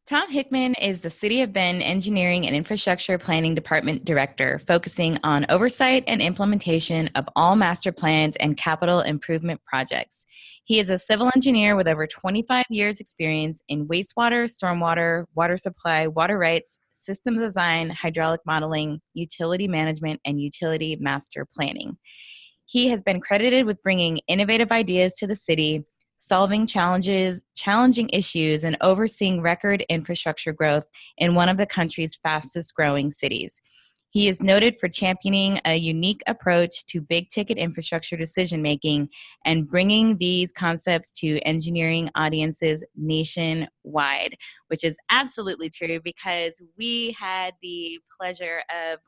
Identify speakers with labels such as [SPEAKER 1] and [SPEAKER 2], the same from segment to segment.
[SPEAKER 1] Tom Hickmann is the City of Bend Engineering and Infrastructure Planning Department Director, focusing on oversight and implementation of all master plans and capital improvement projects. He is a civil engineer with over 25 years' experience in wastewater, stormwater, water supply, water rights, system design, hydraulic modeling, utility management, and utility master planning. He has been credited with bringing innovative ideas to the city, solving challenging issues, and overseeing record infrastructure growth in one of the country's fastest growing cities. He is noted for championing a unique approach to big ticket infrastructure decision making and bringing these concepts to engineering audiences nationwide, which is absolutely true because we had the pleasure of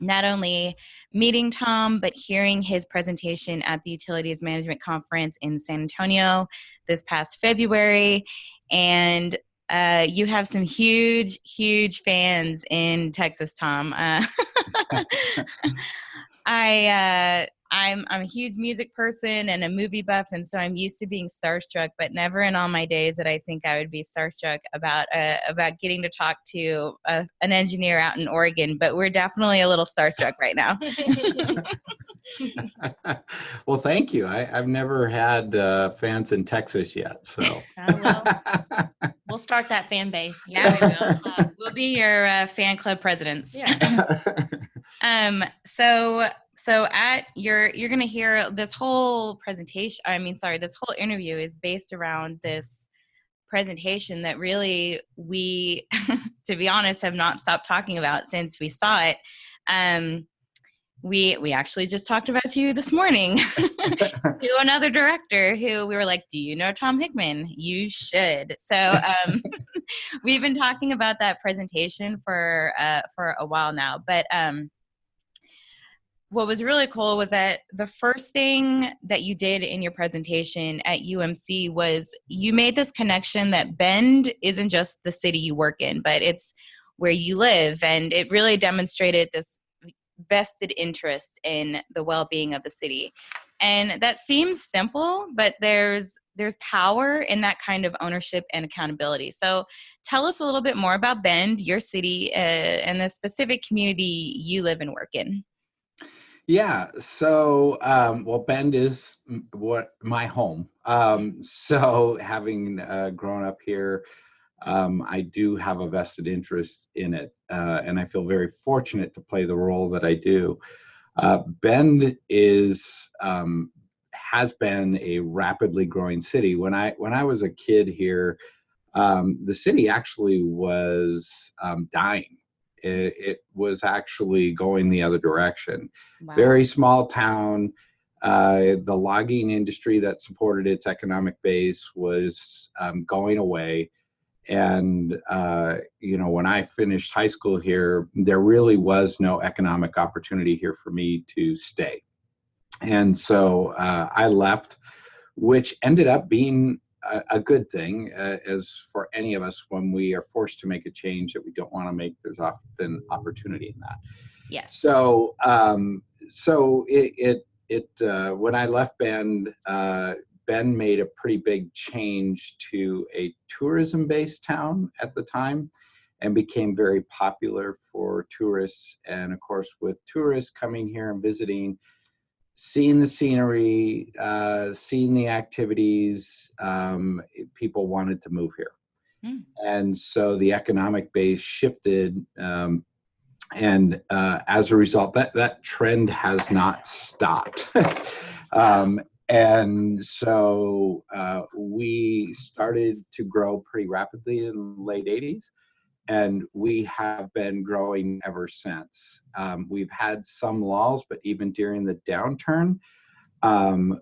[SPEAKER 1] not only meeting Tom, but hearing his presentation at the Utilities Management Conference in San Antonio this past February. And you have some huge, huge fans in Texas, Tom. I'm a huge music person and a movie buff, and so I'm used to being starstruck, but never in all my days that I think I would be starstruck about getting to talk to an engineer out in Oregon. But we're definitely a little starstruck right now.
[SPEAKER 2] Well, thank you. I've never had fans in Texas yet, so.
[SPEAKER 3] We'll start that fan base.
[SPEAKER 1] Yeah, we will. We'll be your fan club presidents.
[SPEAKER 3] Yeah.
[SPEAKER 1] So you're going to hear this whole presentation. This whole interview is based around this presentation that really we, to be honest, have not stopped talking about since we saw it. We actually just talked about you this morning to another director who we were like, do you know Tom Hickmann? You should. So we've been talking about that presentation for a while now. But what was really cool was that the first thing that you did in your presentation at UMC was you made this connection that Bend isn't just the city you work in, but it's where you live. And it really demonstrated this vested interest in the well-being of the city. And that seems simple, but there's power in that kind of ownership and accountability. So tell us a little bit more about Bend, your city, and the specific community you live and work in.
[SPEAKER 2] Yeah, so, well, Bend is my home. So having grown up here, I do have a vested interest in it, and I feel very fortunate to play the role that I do. Bend has been a rapidly growing city. When I was a kid here, the city actually was dying. It was actually going the other direction. Wow. Very small town. The logging industry that supported its economic base was going away. And, when I finished high school here, there really was no economic opportunity here for me to stay. And so I left, which ended up being a good thing, as for any of us when we are forced to make a change that we don't want to make. There's often opportunity in that.
[SPEAKER 1] Yes.
[SPEAKER 2] So, when I left Bend, Ben made a pretty big change to a tourism-based town at the time, and became very popular for tourists. And of course, with tourists coming here and visiting, seeing the scenery, seeing the activities, people wanted to move here. And so the economic base shifted, and as a result, that trend has not stopped. And so we started to grow pretty rapidly in the late 80s. And we have been growing ever since. We've had some lulls, but even during the downturn,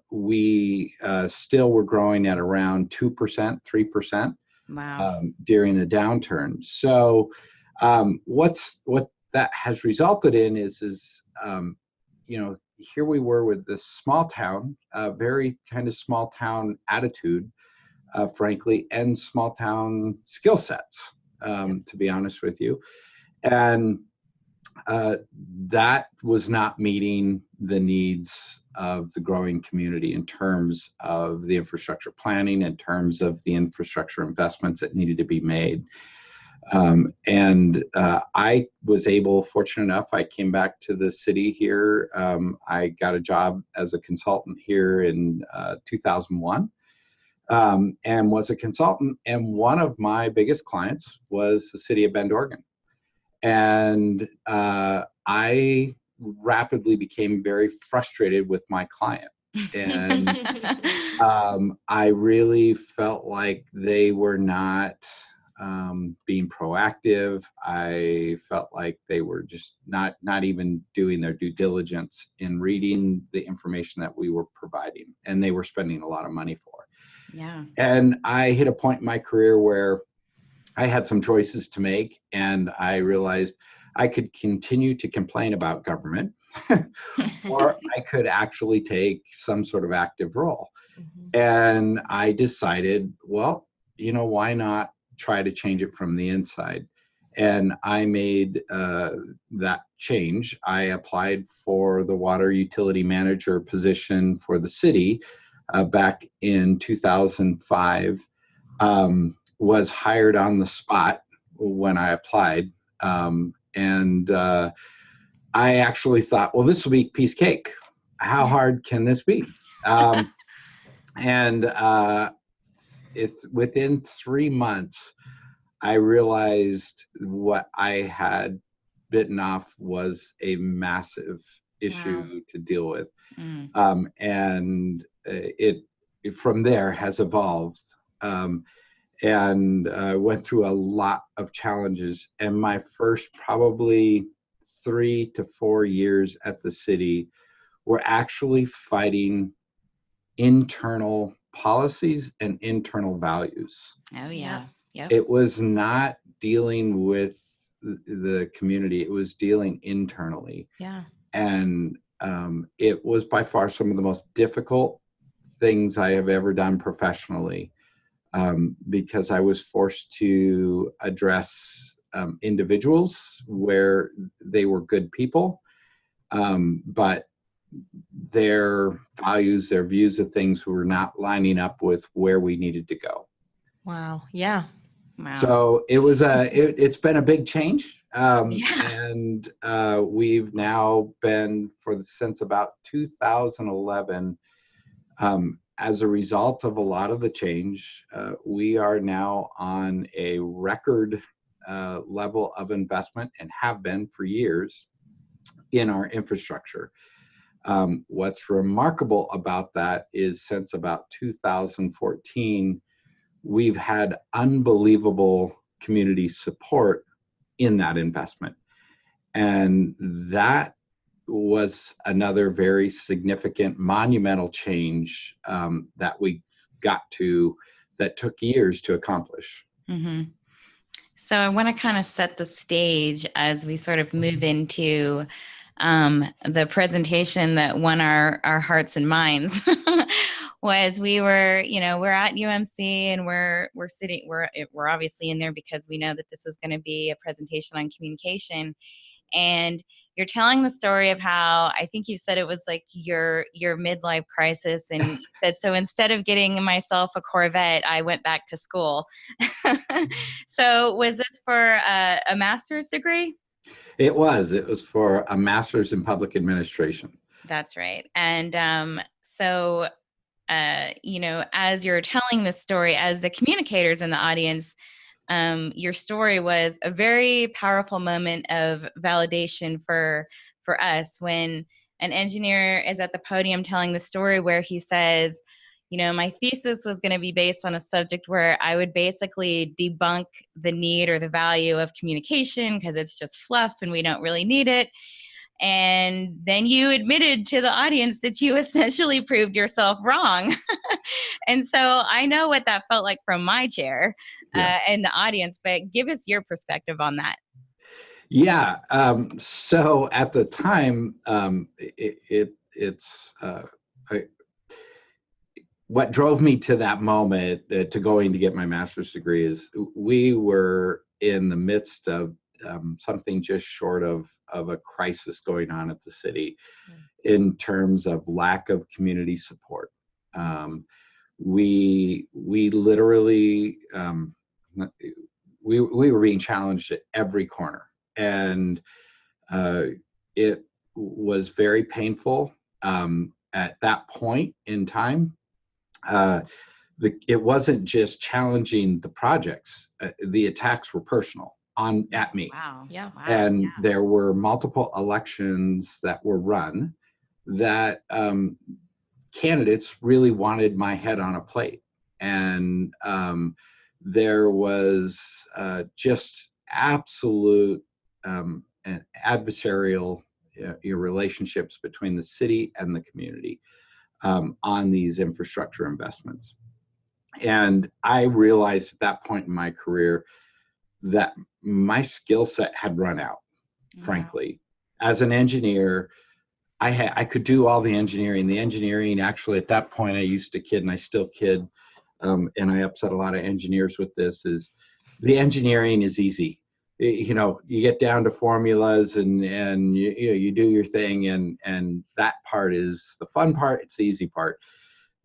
[SPEAKER 2] we still were growing at around 2%, 3%.
[SPEAKER 1] Wow.
[SPEAKER 2] During the downturn. So what that has resulted in is here we were with this small town, very kind of small town attitude, frankly, and small town skill sets. To be honest with you. And that was not meeting the needs of the growing community in terms of the infrastructure planning, in terms of the infrastructure investments that needed to be made. I was fortunate enough, I came back to the city here. I got a job as a consultant here in 2001, and was a consultant. And one of my biggest clients was the city of Bend, Oregon. And I rapidly became very frustrated with my client. And I really felt like they were not being proactive. I felt like they were just not even doing their due diligence in reading the information that we were providing, and they were spending a lot of money for.
[SPEAKER 1] Yeah.
[SPEAKER 2] And I hit a point in my career where I had some choices to make, and I realized I could continue to complain about government, or I could actually take some sort of active role.
[SPEAKER 3] Mhm.
[SPEAKER 2] And I decided, well, why not try to change it from the inside? And I made that change. I applied for the water utility manager position for the city back in 2005. Was hired on the spot when I applied. I actually thought, well, this will be piece of cake. How hard can this be? Within 3 months, I realized what I had bitten off was a massive issue to deal with. It from there has evolved. Went through a lot of challenges. And my first probably 3 to 4 years at the city were actually fighting internal policies and internal values.
[SPEAKER 1] Oh, yeah. Yep.
[SPEAKER 2] It was not dealing with the community. It was dealing internally.
[SPEAKER 1] Yeah.
[SPEAKER 2] And it was by far some of the most difficult things I have ever done professionally. Because I was forced to address individuals where they were good people, but their values, their views of things were not lining up with where we needed to go.
[SPEAKER 3] Wow. Yeah.
[SPEAKER 1] Wow.
[SPEAKER 2] So it was it's been a big change.
[SPEAKER 1] Yeah.
[SPEAKER 2] And we've now been since about 2011, as a result of a lot of the change, we are now on a record level of investment, and have been for years, in our infrastructure. What's remarkable about that is since about 2014, we've had unbelievable community support in that investment. And that was another very significant, monumental change that we got to, that took years to accomplish.
[SPEAKER 1] Mm-hmm. So I want to kind of set the stage as we sort of move into the presentation that won our hearts and minds. Was we're at UMC, and we're obviously in there because we know that this is going to be a presentation on communication. And you're telling the story of how, I think you said it was like your midlife crisis, and you said, so instead of getting myself a Corvette, I went back to school. So was this for a master's degree?
[SPEAKER 2] It was for a master's in public administration.
[SPEAKER 1] That's right. And as you're telling this story, as the communicators in the audience, your story was a very powerful moment of validation for us, when an engineer is at the podium telling the story where he says, my thesis was going to be based on a subject where I would basically debunk the need or the value of communication because it's just fluff and we don't really need it. And then you admitted to the audience that you essentially proved yourself wrong. And so I know what that felt like from my chair in the audience, but give us your perspective on that.
[SPEAKER 2] Yeah. So at the time, what drove me to that moment, to going to get my master's degree, is we were in the midst of something just short of a crisis going on at the city in terms of lack of community support. We literally, we were being challenged at every corner, and it was very painful. At that point in time, it wasn't just challenging the projects. The attacks were personal at me.
[SPEAKER 1] Wow. Yeah. Wow.
[SPEAKER 2] And there were multiple elections that were run that candidates really wanted my head on a plate. And there was just absolute and adversarial relationships between the city and the community on these infrastructure investments. And I realized at that point in my career that my skill set had run out, frankly. As an engineer, I could do all the engineering. The engineering, actually, at that point, I used to kid, and I still kid, and I upset a lot of engineers with this, is the engineering is easy. You get down to formulas and you do your thing, and that part is the fun part. It's the easy part.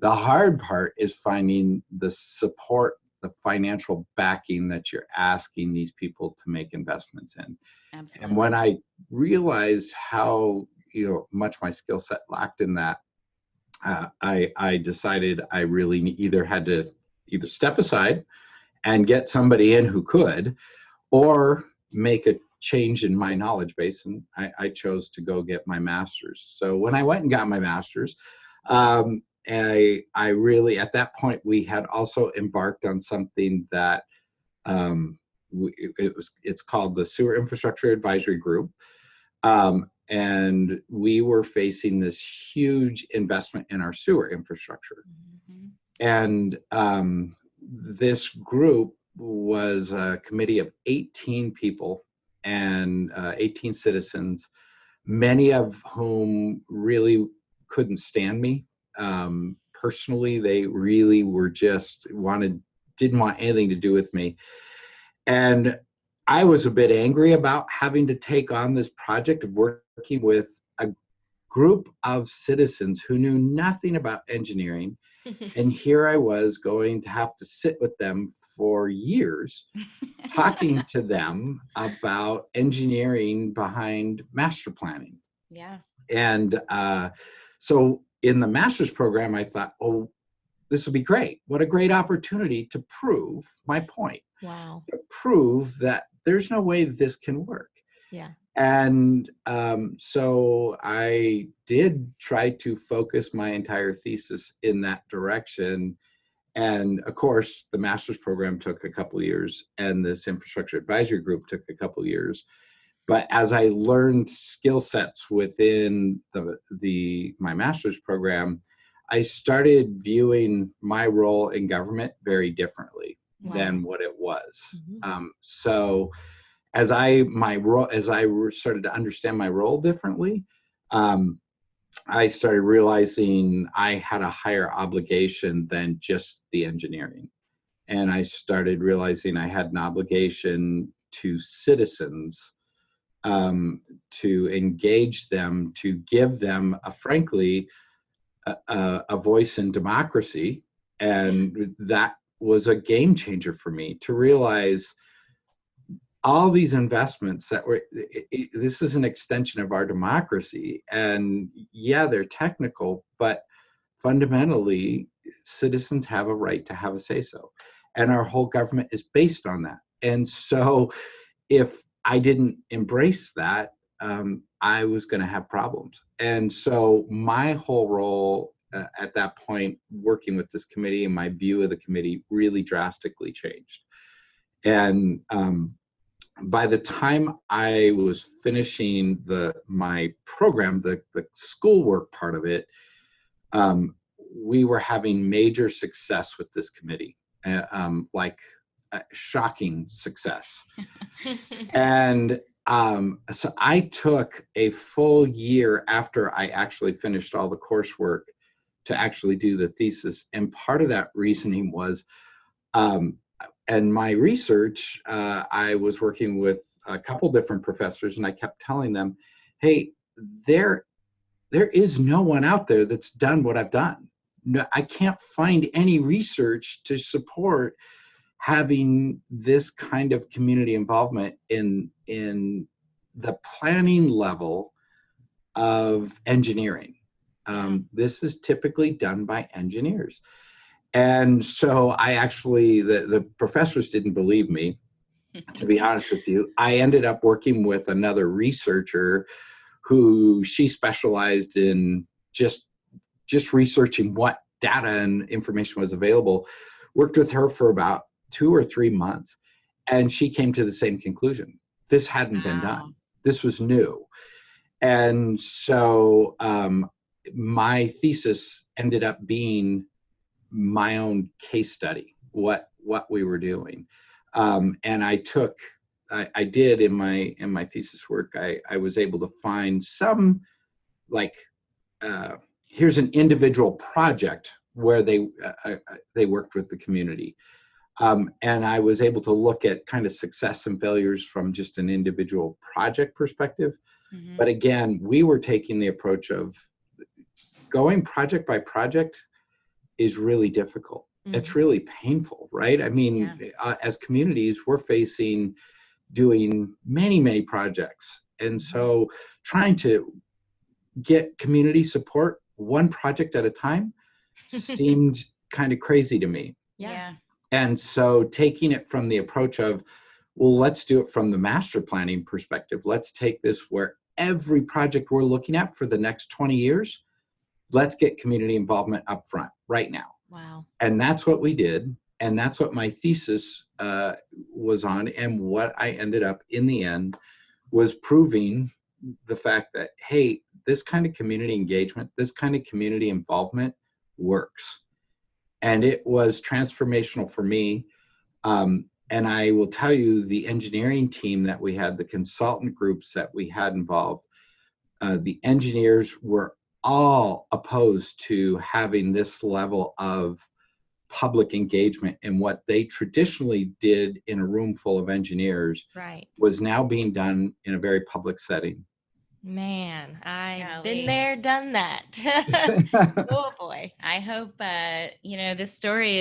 [SPEAKER 2] The hard part is finding the support, the financial backing that you're asking these people to make investments in.
[SPEAKER 1] Absolutely.
[SPEAKER 2] And when I realized how much my skill set lacked in that, I decided I really had to either step aside and get somebody in who could, or make a change in my knowledge base. And I chose to go get my master's. So when I went and got my master's, I really, at that point, we had also embarked on something that it's called the Sewer Infrastructure Advisory Group. And we were facing this huge investment in our sewer infrastructure. And this group was a committee of 18 people and 18 citizens, many of whom really couldn't stand me. Personally, they really were didn't want anything to do with me. And I was a bit angry about having to take on this project of working with a group of citizens who knew nothing about engineering. And here I was going to have to sit with them for years, talking to them about engineering behind master planning.
[SPEAKER 1] Yeah.
[SPEAKER 2] And so in the master's program, I thought, oh, this will be great. What a great opportunity to prove my point.
[SPEAKER 3] Wow.
[SPEAKER 2] To prove that there's no way this can work.
[SPEAKER 3] Yeah.
[SPEAKER 2] And so I did try to focus my entire thesis in that direction. And of course, the master's program took a couple of years, and this infrastructure advisory group took a couple of years. But as I learned skill sets within my master's program, I started viewing my role in government very differently than what it was. So as I started to understand my role differently, I started realizing I had a higher obligation than just the engineering. And I started realizing I had an obligation to citizens, to engage them, to give them frankly, a voice in democracy. And that was a game changer for me, to realize all these investments that this is an extension of our democracy. And yeah, they're technical, but fundamentally, citizens have a right to have a say-so. And our whole government is based on that. And so if I didn't embrace that, I was going to have problems. And so my whole role at that point, working with this committee, and my view of the committee really drastically changed. And by the time I was finishing my program, the schoolwork part of it, we were having major success with this committee, like shocking success. And so I took a full year after I actually finished all the coursework to actually do the thesis. And part of that reasoning was, and my research, I was working with a couple different professors, and I kept telling them, hey, there is no one out there that's done what I've done. No, I can't find any research to support having this kind of community involvement in the planning level of engineering. This is typically done by engineers. And so I actually, the professors didn't believe me, to be honest with you. I ended up working with another researcher who she specialized in just researching what data and information was available. Worked with her for about 2 or 3 months, and she came to the same conclusion. This hadn't been done. This was new. And so my thesis ended up being my own case study, what we were doing. And I did in my thesis work, I was able to find some, like, here's an individual project where they worked with the community. And I was able to look at kind of success and failures from just an individual project perspective. Mm-hmm. But again, we were taking the approach of going project by project is really difficult. Mm-hmm. It's really painful, right? I mean, as communities, we're facing doing many, many projects. And so trying to get community support one project at a time seemed kind of crazy to me.
[SPEAKER 3] Yeah.
[SPEAKER 2] And so taking it from the approach of, well, let's do it from the master planning perspective. Let's take this where every project we're looking at for the next 20 years, let's get community involvement up front right now.
[SPEAKER 3] Wow.
[SPEAKER 2] And that's what we did. And that's what my thesis was on. And what I ended up in the end was proving the fact that, hey, this kind of community engagement, this kind of community involvement works. And it was transformational for me. And I will tell you, the engineering team that we had, the consultant groups that we had involved, the engineers were all opposed to having this level of public engagement. And what they traditionally did in a room full of engineers was now being done in a very public setting.
[SPEAKER 3] Man, I've been there, done that. Oh boy.
[SPEAKER 1] I hope, this story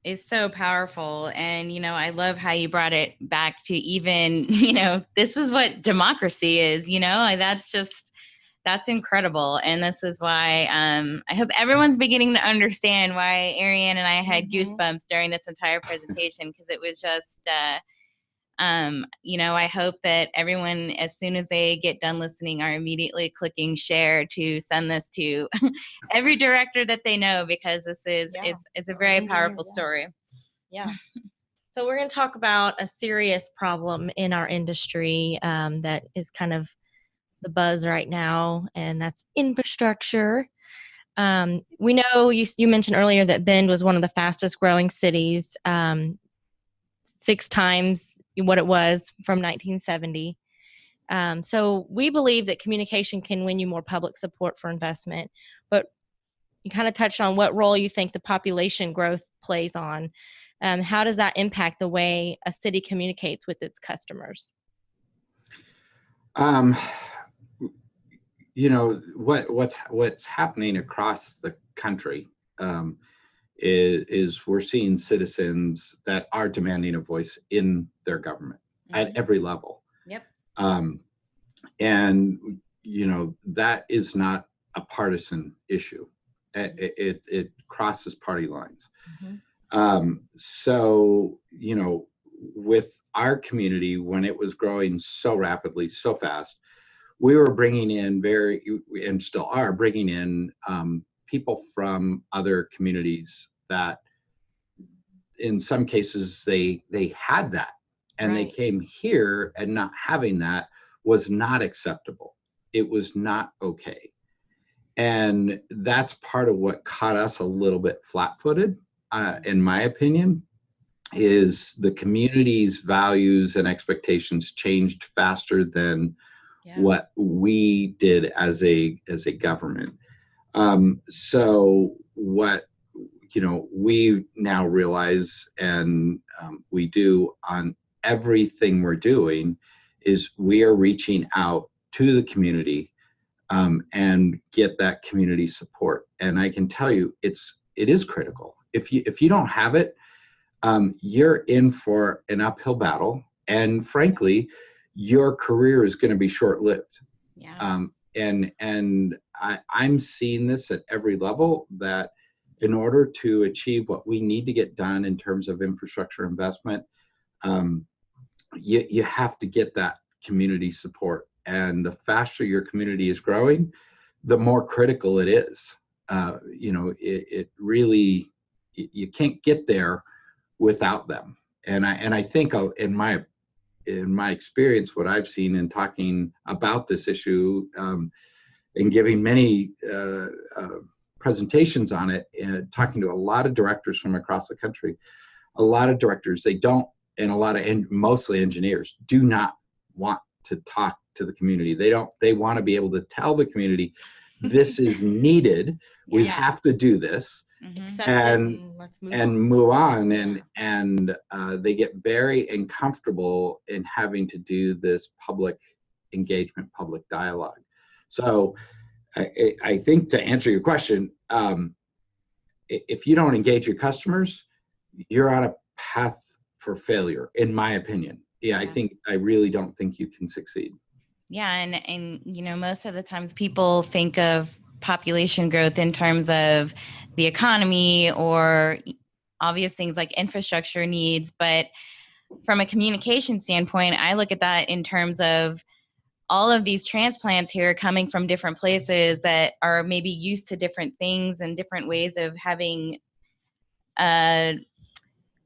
[SPEAKER 1] is so powerful. And, I love how you brought it back to even, this is what democracy is, that's incredible. And this is why I hope everyone's beginning to understand why Arianne and I had goosebumps during this entire presentation, because it was just, I hope that everyone, as soon as they get done listening, are immediately clicking share to send this to every director that they know, because this is, it's a very powerful story.
[SPEAKER 3] Yeah. So we're going to talk about a serious problem in our industry that is kind of the buzz right now, and that's infrastructure. We know you mentioned earlier that Bend was one of the fastest growing cities, 6 times what it was from 1970. So we believe that communication can win you more public support for investment, but you kind of touched on what role you think the population growth plays on. How does that impact the way a city communicates with its customers?
[SPEAKER 2] What's happening across the country is we're seeing citizens that are demanding a voice in their government at every level.
[SPEAKER 1] Yep.
[SPEAKER 2] And that is not a partisan issue. It crosses party lines. So with our community, when it was growing so rapidly, so fast, we were bringing in and still are bringing in people from other communities that in some cases they had that, and they came here, and not having that was not acceptable. It was not okay. And that's part of what caught us a little bit flat-footed, in my opinion, is the community's values and expectations changed faster than what we did as a government. So what we now realize, and we do on everything we're doing, is we are reaching out to the community and get that community support. And I can tell you, it is critical. If you don't have it, you're in for an uphill battle, and frankly, your career is going to be short-lived.
[SPEAKER 1] Yeah.
[SPEAKER 2] And I'm seeing this at every level, that in order to achieve what we need to get done in terms of infrastructure investment, you have to get that community support. And the faster your community is growing, the more critical it is. It really, you can't get there without them. And I think in my experience, what I've seen in talking about this issue, and giving many presentations on it, and talking to a lot of directors from across the country, a lot of directors, and mostly engineers, do not want to talk to the community. They want to be able to tell the community, this is needed. We have to do this.
[SPEAKER 3] Accept it and let's
[SPEAKER 2] move on. And they get very uncomfortable in having to do this public engagement, public dialogue. So I think, to answer your question, if you don't engage your customers, you're on a path for failure, in my opinion. I really don't think you can succeed.
[SPEAKER 1] Yeah. And most of the times people think of population growth in terms of the economy or obvious things like infrastructure needs. But from a communication standpoint, I look at that in terms of all of these transplants here coming from different places that are maybe used to different things and different ways of having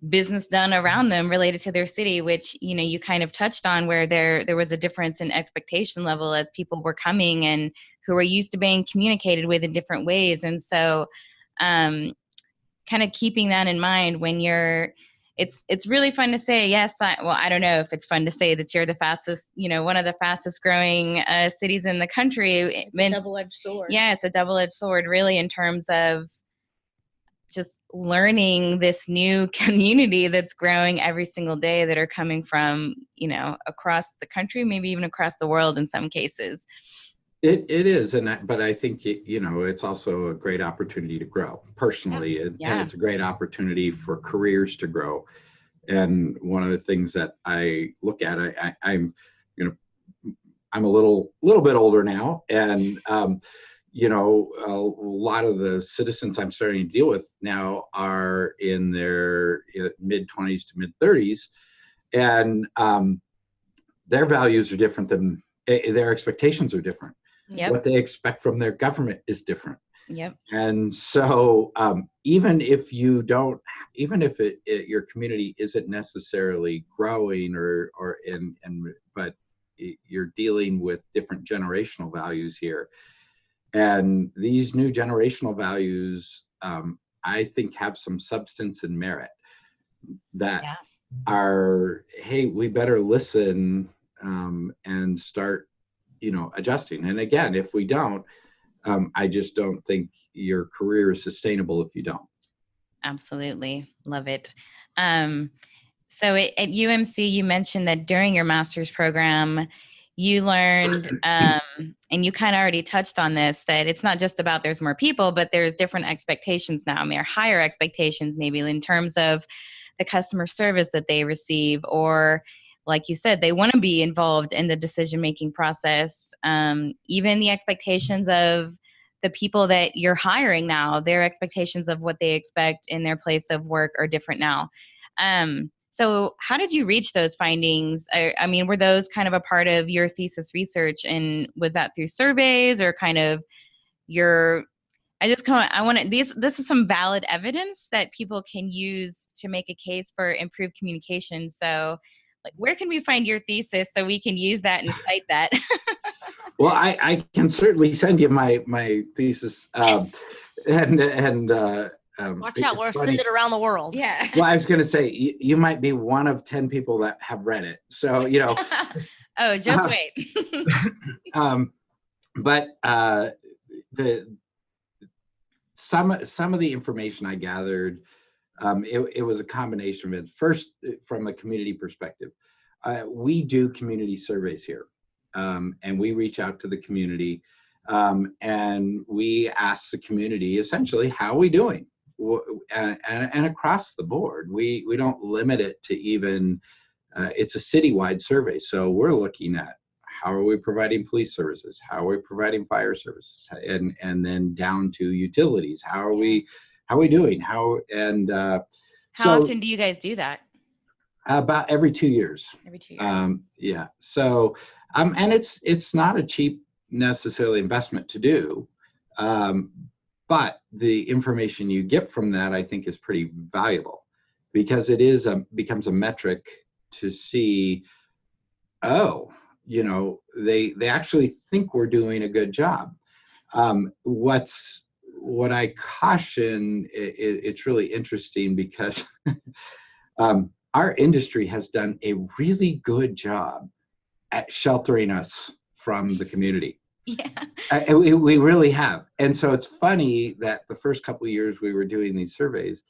[SPEAKER 1] business done around them related to their city, which, you kind of touched on, where there was a difference in expectation level as people were coming and who were used to being communicated with in different ways. And so kind of keeping that in mind when it's really fun to say, yes, I don't know if it's fun to say that you're the fastest, one of the fastest growing cities in the country.
[SPEAKER 3] It's a double-edged sword.
[SPEAKER 1] Yeah, it's a double-edged sword, really, in terms of just learning this new community that's growing every single day, that are coming from, across the country, maybe even across the world in some cases.
[SPEAKER 2] It is, but I think it's also a great opportunity to grow personally, and it's a great opportunity for careers to grow. And one of the things that I look at, I'm a little bit older now, and a lot of the citizens I'm starting to deal with now are in their mid-20s to mid-30s, and their values are different than their expectations are different.
[SPEAKER 1] Yep.
[SPEAKER 2] What they expect from their government is different.
[SPEAKER 1] Yep.
[SPEAKER 2] And so even if your community isn't necessarily growing but you're dealing with different generational values here. And these new generational values, I think, have some substance and merit that are, hey, we better listen and start, adjusting. And again, if we don't, I just don't think your career is sustainable if you don't.
[SPEAKER 1] Absolutely. Love it. So at UMC, you mentioned that during your master's program, you learned, and you kind of already touched on this, that it's not just about there's more people, but there's different expectations now, higher expectations maybe in terms of the customer service that they receive, or like you said, they want to be involved in the decision-making process. Even the expectations of the people that you're hiring now, their expectations of what they expect in their place of work are different now. So how did you reach those findings? Were those kind of a part of your thesis research, and was that through surveys or kind of this is some valid evidence that people can use to make a case for improved communication. So where can we find your thesis so we can use that and cite that?
[SPEAKER 2] Well, I can certainly send you my thesis.
[SPEAKER 3] Yes.
[SPEAKER 2] Watch
[SPEAKER 3] out, we'll send it around the world.
[SPEAKER 1] Yeah.
[SPEAKER 2] Well, I was going to say, you might be one of 10 people that have read it. So,
[SPEAKER 1] Oh, just wait.
[SPEAKER 2] But some of the information I gathered, it was a combination of it. First, from a community perspective, we do community surveys here, and we reach out to the community, and we ask the community essentially, how are we doing? And across the board, we don't limit it to even, it's a citywide survey. So we're looking at how are we providing police services? How are we providing fire services? And then down to utilities. How are we doing? How
[SPEAKER 1] often do you guys do that?
[SPEAKER 2] About every 2 years.
[SPEAKER 1] Every 2 years.
[SPEAKER 2] Yeah. So, and it's not a cheap necessarily investment to do. But the information you get from that, I think, is pretty valuable, because it becomes a metric to see, oh, they actually think we're doing a good job. What I caution, it's really interesting because our industry has done a really good job at sheltering us from the community.
[SPEAKER 1] Yeah.
[SPEAKER 2] We really have. And so it's funny that the first couple of years we were doing these surveys,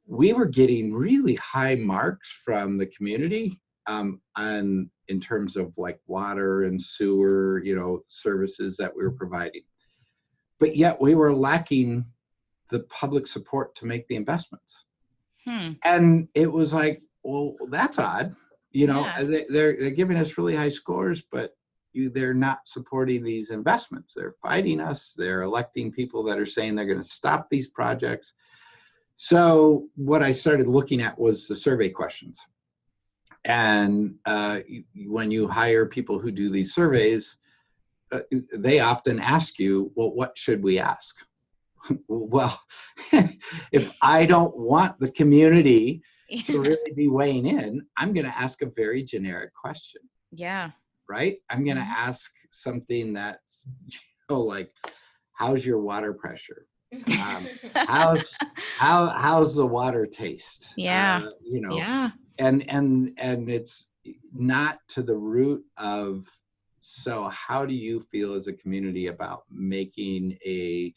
[SPEAKER 2] we were getting really high marks from the community in terms of like water and sewer, services that we were providing. But yet we were lacking the public support to make the investments. And it was like, well, that's odd. They're giving us really high scores, but they're not supporting these investments. They're fighting us. They're electing people that are saying they're going to stop these projects. So what I started looking at was the survey questions. And when you hire people who do these surveys, they often ask you, well, what should we ask? Well, if I don't want the community to really be weighing in, I'm going to ask a very generic question.
[SPEAKER 1] Yeah.
[SPEAKER 2] Right? I'm going to ask something that's, like, how's your water pressure? How's the water taste?
[SPEAKER 1] Yeah.
[SPEAKER 2] Yeah. And it's not to the root of, so how do you feel as a community about making a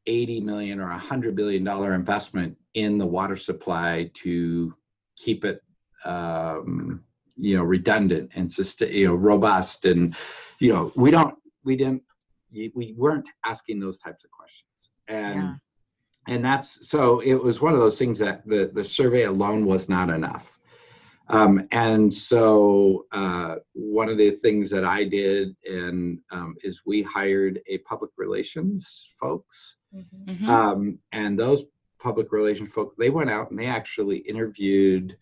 [SPEAKER 2] $80 million or $100 billion investment in the water supply to keep it redundant and robust, and we weren't asking those types of questions, and that's, so it was one of those things that the survey alone was not enough, and so one of the things that I did is we hired a public relations folks, and those public relations folks, they went out and they actually interviewed.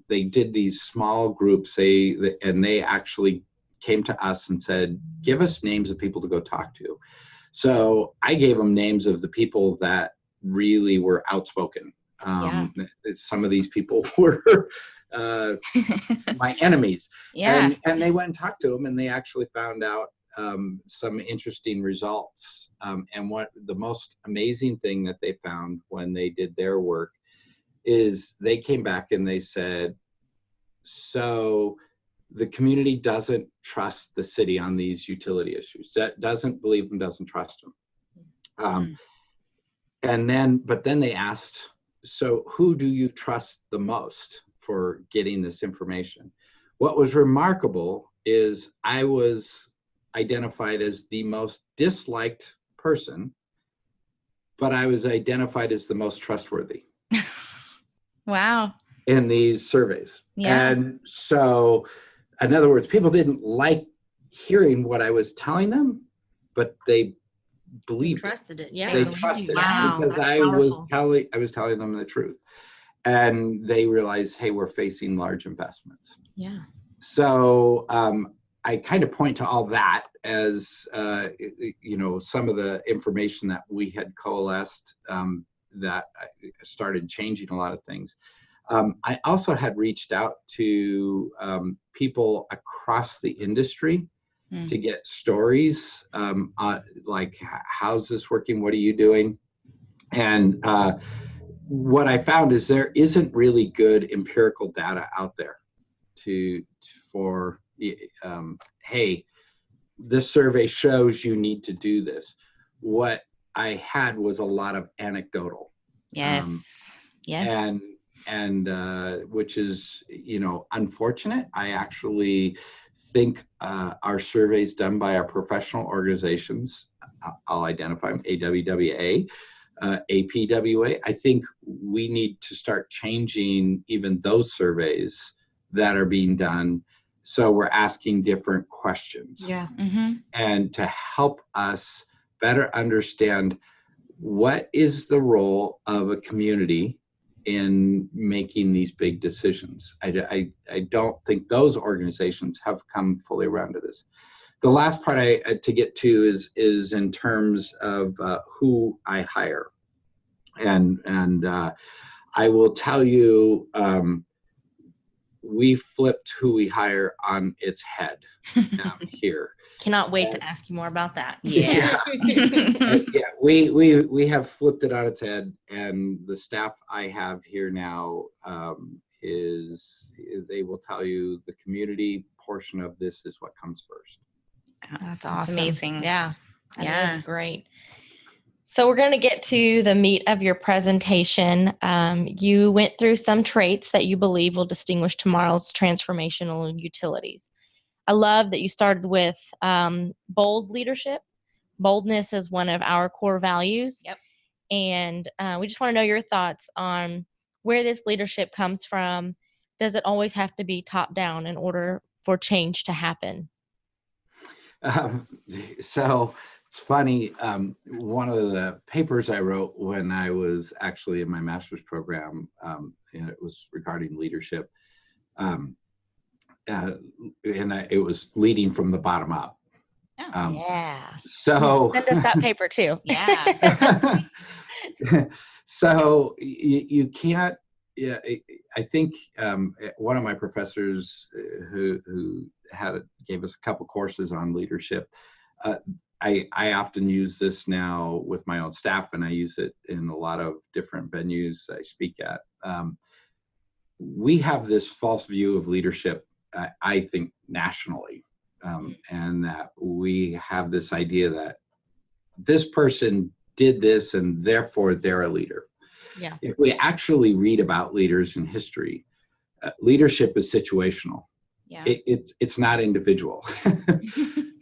[SPEAKER 2] They did these small groups, and they actually came to us and said, give us names of people to go talk to. So I gave them names of the people that really were outspoken. Some of these people were my enemies.
[SPEAKER 1] Yeah.
[SPEAKER 2] And they went and talked to them, and they actually found out some interesting results. And what the most amazing thing that they found when they did their work is they came back and they said, so the community doesn't trust the city on these utility issues. That doesn't believe them, doesn't trust them. But then they asked, so who do you trust the most for getting this information? What was remarkable is I was identified as the most disliked person, but I was identified as the most trustworthy.
[SPEAKER 1] Wow.
[SPEAKER 2] In these surveys.
[SPEAKER 1] Yeah.
[SPEAKER 2] And so, in other words, people didn't like hearing what I was telling them, but they believed
[SPEAKER 3] trusted it. Yeah.
[SPEAKER 2] They trusted
[SPEAKER 1] Wow.
[SPEAKER 2] it because I was telling them the truth. And they realized, hey, we're facing large investments.
[SPEAKER 1] Yeah.
[SPEAKER 2] So I kind of point to all that as some of the information that we had coalesced that started changing a lot of things. I also had reached out to people across the industry to get stories, like, how's this working? What are you doing? And what I found is there isn't really good empirical data out there for hey, this survey shows you need to do this. What I had was a lot of anecdotal.
[SPEAKER 1] Yes.
[SPEAKER 2] And which is, unfortunate. I actually think our surveys done by our professional organizations, I'll identify them, AWWA, APWA, I think we need to start changing even those surveys that are being done. So we're asking different questions.
[SPEAKER 1] Yeah.
[SPEAKER 2] And to help us better understand what is the role of a community in making these big decisions. I don't think those organizations have come fully around to this. The last part to get to is in terms of who I hire, and I will tell you, we flipped who we hire on its head here.
[SPEAKER 3] Cannot wait to ask you more about that.
[SPEAKER 1] Yeah.
[SPEAKER 2] We have flipped it on its head, and the staff I have here now is they will tell you the community portion of this is what comes first.
[SPEAKER 1] That's
[SPEAKER 3] That's
[SPEAKER 1] awesome.
[SPEAKER 3] amazing. Yeah.
[SPEAKER 1] Yeah.
[SPEAKER 3] That is great. So we're going to get to the meat of your presentation. You went through some traits that you believe will distinguish tomorrow's transformational utilities. I love that you started with bold leadership. Boldness is one of our core values.
[SPEAKER 1] Yep.
[SPEAKER 3] And we just want to know your thoughts on where this leadership comes from. Does it always have to be top down in order for change to happen?
[SPEAKER 2] So it's funny. One of the papers I wrote when I was actually in my master's program, and it was regarding leadership, it was leading from the bottom up.
[SPEAKER 3] Yeah.
[SPEAKER 2] So
[SPEAKER 3] send us that paper too.
[SPEAKER 1] Yeah.
[SPEAKER 2] So you can't. Yeah, I think one of my professors who gave us a couple courses on leadership. I often use this now with my own staff, and I use it in a lot of different venues I speak at. We have this false view of leadership, I think, nationally, and that we have this idea that this person did this and therefore they're a leader.
[SPEAKER 3] Yeah.
[SPEAKER 2] If we actually read about leaders in history, leadership is situational.
[SPEAKER 1] Yeah.
[SPEAKER 2] It's not individual.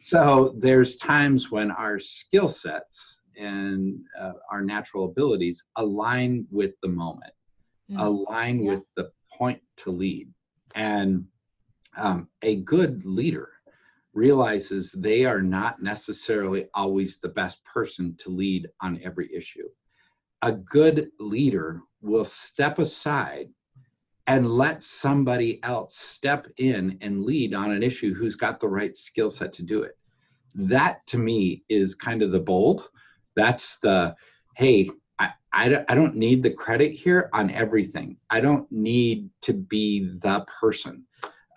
[SPEAKER 2] So there's times when our skill sets and our natural abilities align with the moment, align with the point to lead. And a good leader realizes they are not necessarily always the best person to lead on every issue. A good leader will step aside and let somebody else step in and lead on an issue who's got the right skill set to do it. That to me is kind of the bold. That's the, hey, I don't need the credit here on everything. I don't need to be the person.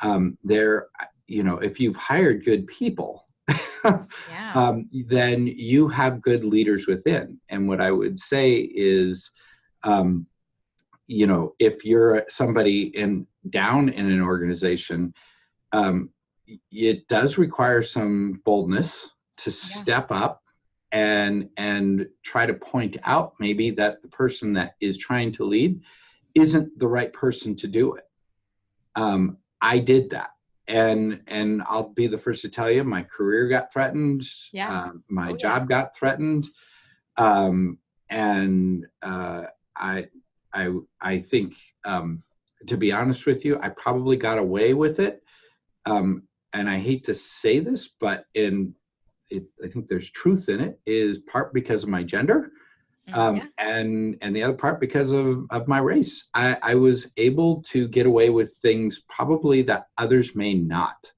[SPEAKER 2] If you've hired good people, then you have good leaders within. And what I would say is, if you're somebody down in an organization, it does require some boldness to step up and try to point out maybe that the person that is trying to lead isn't the right person to do it. I did that. And I'll be the first to tell you, my career got threatened. My job got threatened. I think, to be honest with you, I probably got away with it. And I hate to say this, but I think there's truth in it, is part because of my gender. And the other part because of my race. I was able to get away with things probably that others may not.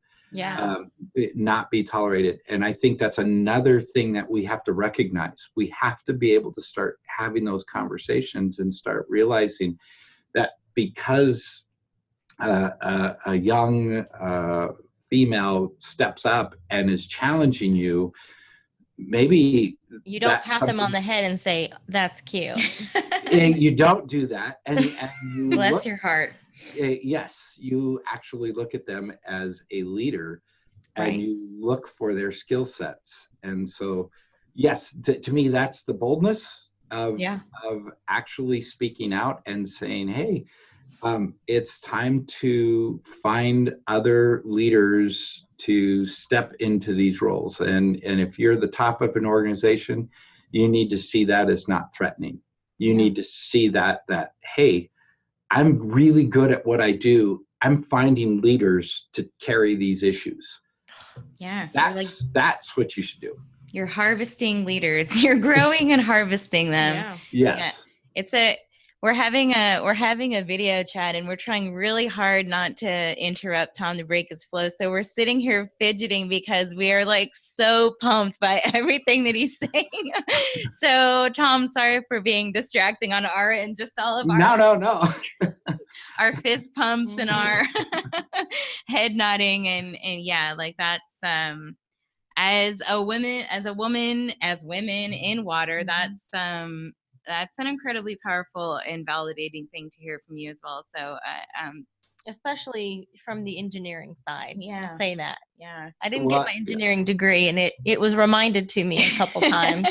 [SPEAKER 2] Not be tolerated. And I think that's another thing that we have to recognize. We have to be able to start having those conversations and start realizing that because a young female steps up and is challenging you, maybe
[SPEAKER 3] you don't pat them on the head and say, that's cute.
[SPEAKER 2] You don't do that. And you
[SPEAKER 1] bless your heart.
[SPEAKER 2] Yes, you actually look at them as a leader, and you look for their skill sets. And so, yes, to me, that's the boldness of actually speaking out and saying, hey, It's time to find other leaders to step into these roles. And if you're the top of an organization, you need to see that as not threatening. You need to see that, hey, I'm really good at what I do. I'm finding leaders to carry these issues.
[SPEAKER 1] Yeah.
[SPEAKER 2] That's what you should do.
[SPEAKER 1] You're harvesting leaders. You're growing and harvesting them.
[SPEAKER 2] Yes.
[SPEAKER 1] Yeah. We're having a video chat, and we're trying really hard not to interrupt Tom to break his flow. So we're sitting here fidgeting because we are like so pumped by everything that he's saying. So Tom, sorry for being distracting on our end. Just all of our
[SPEAKER 2] No.
[SPEAKER 1] our fist pumps and our head nodding and yeah, like that's as women in water, that's an incredibly powerful and validating thing to hear from you as well. So,
[SPEAKER 3] especially from the engineering side.
[SPEAKER 1] Yeah.
[SPEAKER 3] I'll say that.
[SPEAKER 1] Yeah.
[SPEAKER 3] I didn't get my engineering degree, and it was reminded to me a couple times.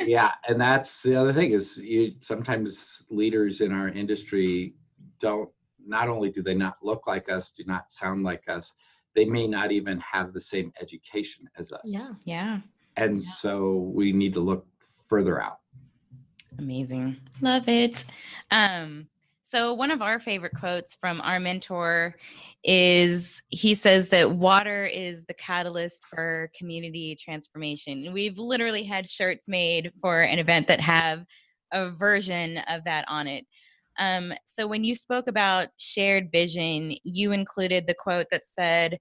[SPEAKER 2] Yeah. And that's the other thing is sometimes leaders in our industry not only do they not look like us, do not sound like us, they may not even have the same education as us.
[SPEAKER 1] Yeah.
[SPEAKER 2] And so we need to look further out.
[SPEAKER 1] Amazing. Love it. So one of our favorite quotes from our mentor is, he says that water is the catalyst for community transformation. We've literally had shirts made for an event that have a version of that on it. So when you spoke about shared vision, you included the quote that said,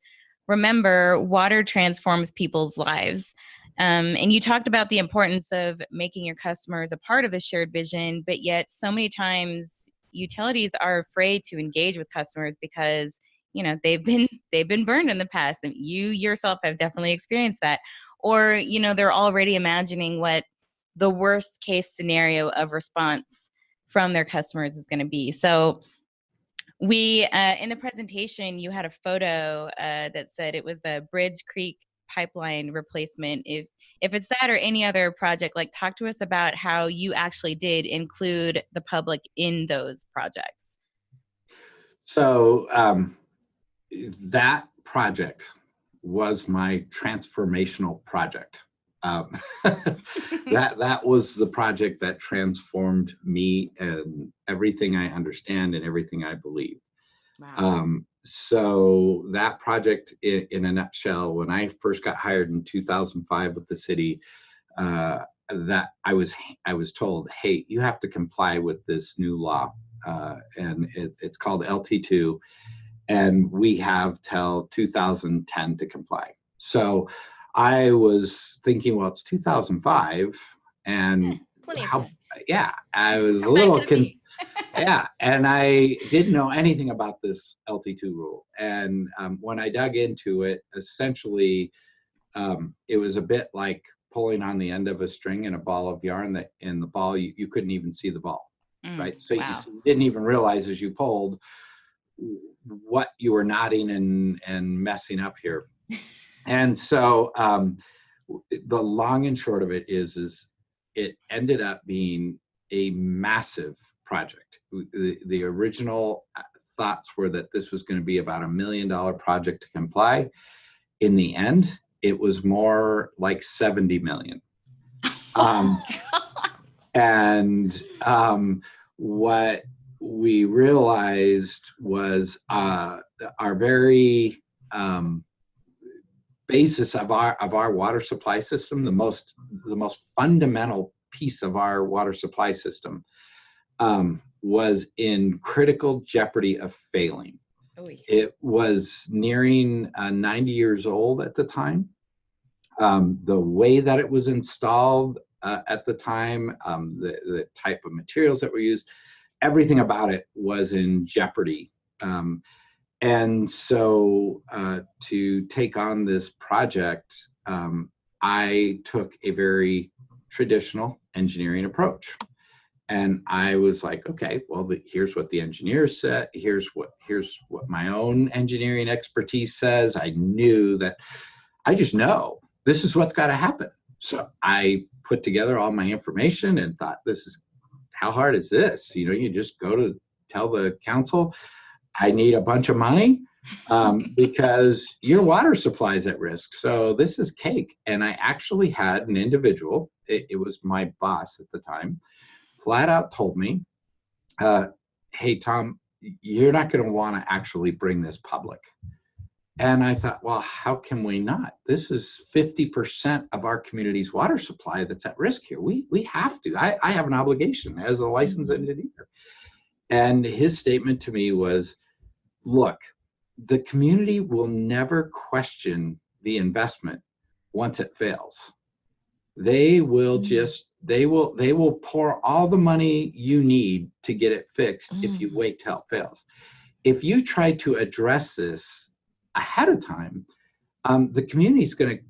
[SPEAKER 1] "Remember, water transforms people's lives." And you talked about the importance of making your customers a part of the shared vision, but yet so many times utilities are afraid to engage with customers because, they've been burned in the past, and you yourself have definitely experienced that. Or, they're already imagining what the worst case scenario of response from their customers is going to be. So we, in the presentation, you had a photo that said it was the Bridge Creek pipeline replacement. If it's that or any other project, like, talk to us about how you actually did include the public in those projects.
[SPEAKER 2] So that project was my transformational project. That was the project that transformed me and everything I understand and everything I believe.
[SPEAKER 1] Wow.
[SPEAKER 2] So that project, in a nutshell, when I first got hired in 2005 with the city, that I was told, hey, you have to comply with this new law, and it's called LT2, and we have till 2010 to comply. So I was thinking, well, it's 2005, and I was a little and I didn't know anything about this LT2 rule. And when I dug into it, essentially, it was a bit like pulling on the end of a string in a ball of yarn that in the ball, you couldn't even see the ball, right? So you didn't even realize as you pulled what you were knotting and messing up here. And so the long and short of it is it ended up being a massive project. The original thoughts were that this was going to be about $1 million project to comply. In the end, it was more like 70 million. And what we realized was our very basis of our water supply system, the most fundamental piece of our water supply system, was in critical jeopardy of failing. It was nearing 90 years old at the time. The way that it was installed at the time, the type of materials that were used, everything about it was in jeopardy. And so to take on this project, I took a very traditional engineering approach. And I was like, okay, well, here's what the engineers said. Here's what my own engineering expertise says. I knew that, I just know this is what's got to happen. So I put together all my information and thought, how hard is this? You just go to tell the council, I need a bunch of money because your water supply is at risk. So this is cake. And I actually had an individual, it was my boss at the time, flat out told me, hey, Tom, you're not going to want to actually bring this public. And I thought, well, how can we not? This is 50% of our community's water supply that's at risk here. We have to. I have an obligation as a licensed engineer. And his statement to me was, look, the community will never question the investment once it fails. They will just, they will pour all the money you need to get it fixed if you wait till it fails. If you try to address this ahead of time, the community is going to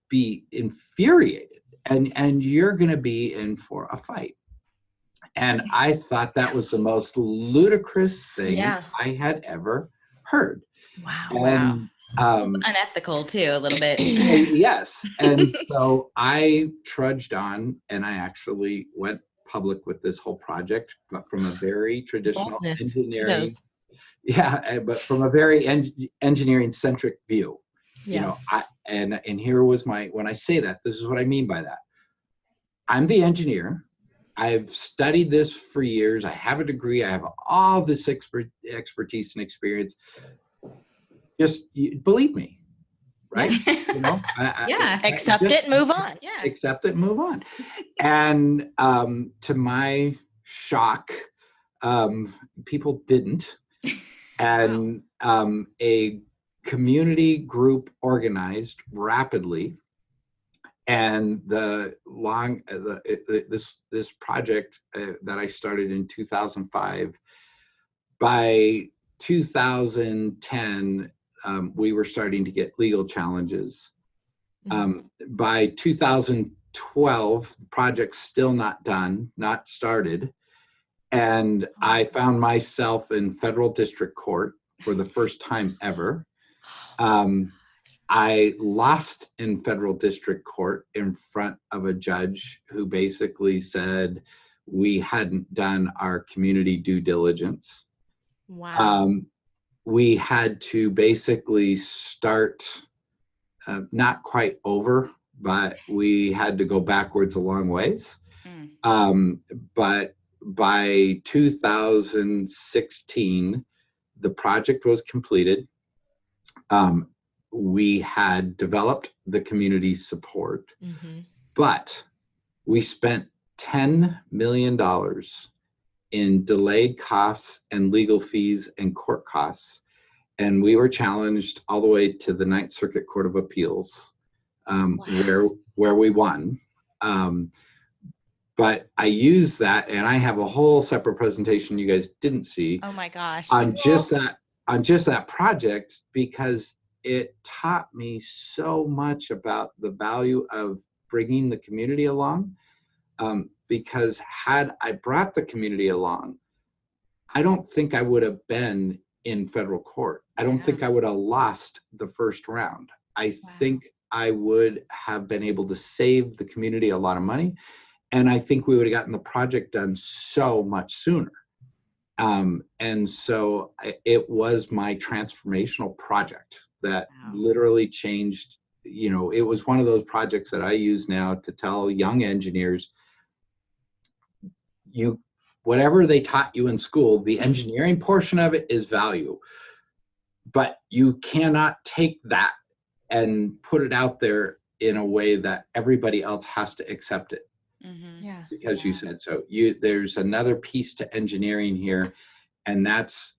[SPEAKER 2] be infuriated, and you're going to be in for a fight. And I thought that was the most ludicrous thing I had ever heard.
[SPEAKER 1] Wow. Unethical too, a little bit.
[SPEAKER 2] Yes. And so I trudged on, and I actually went public with this whole project, but from a very traditional engineering, but from a very engineering centric view. You know, and here was when I say that, this is what I mean by that. I'm the engineer. I've studied this for years. I have a degree. I have all this expertise and experience. Just believe me, right? You know,
[SPEAKER 3] accept it, move on. Yeah,
[SPEAKER 2] accept it, move on. And to my shock, people didn't. And a community group organized rapidly, and this project that I started in 2005, by 2010, we were starting to get legal challenges. By 2012, the project's still not done, not started. And I found myself in federal district court for the first time ever. I lost in federal district court in front of a judge who basically said we hadn't done our community due diligence.
[SPEAKER 3] Wow.
[SPEAKER 2] We had to basically start, not quite over, but we had to go backwards a long ways. But by 2016, the project was completed. We had developed the community support, but we spent $10 million in delayed costs and legal fees and court costs. And we were challenged all the way to the Ninth Circuit Court of Appeals, where we won. But I use that, and I have a whole separate presentation you guys didn't see.
[SPEAKER 3] Oh my gosh.
[SPEAKER 2] On just that project, because it taught me so much about the value of bringing the community along. Because had I brought the community along, I don't think I would have been in federal court. I don't think I would have lost the first round. I think I would have been able to save the community a lot of money. And I think we would have gotten the project done so much sooner. And so it was my transformational project that literally changed, you know, it was one of those projects that I use now to tell young engineers, whatever they taught you in school, the engineering portion of it is value, but you cannot take that and put it out there in a way that everybody else has to accept it. Because you said so. There's another piece to engineering here, and that's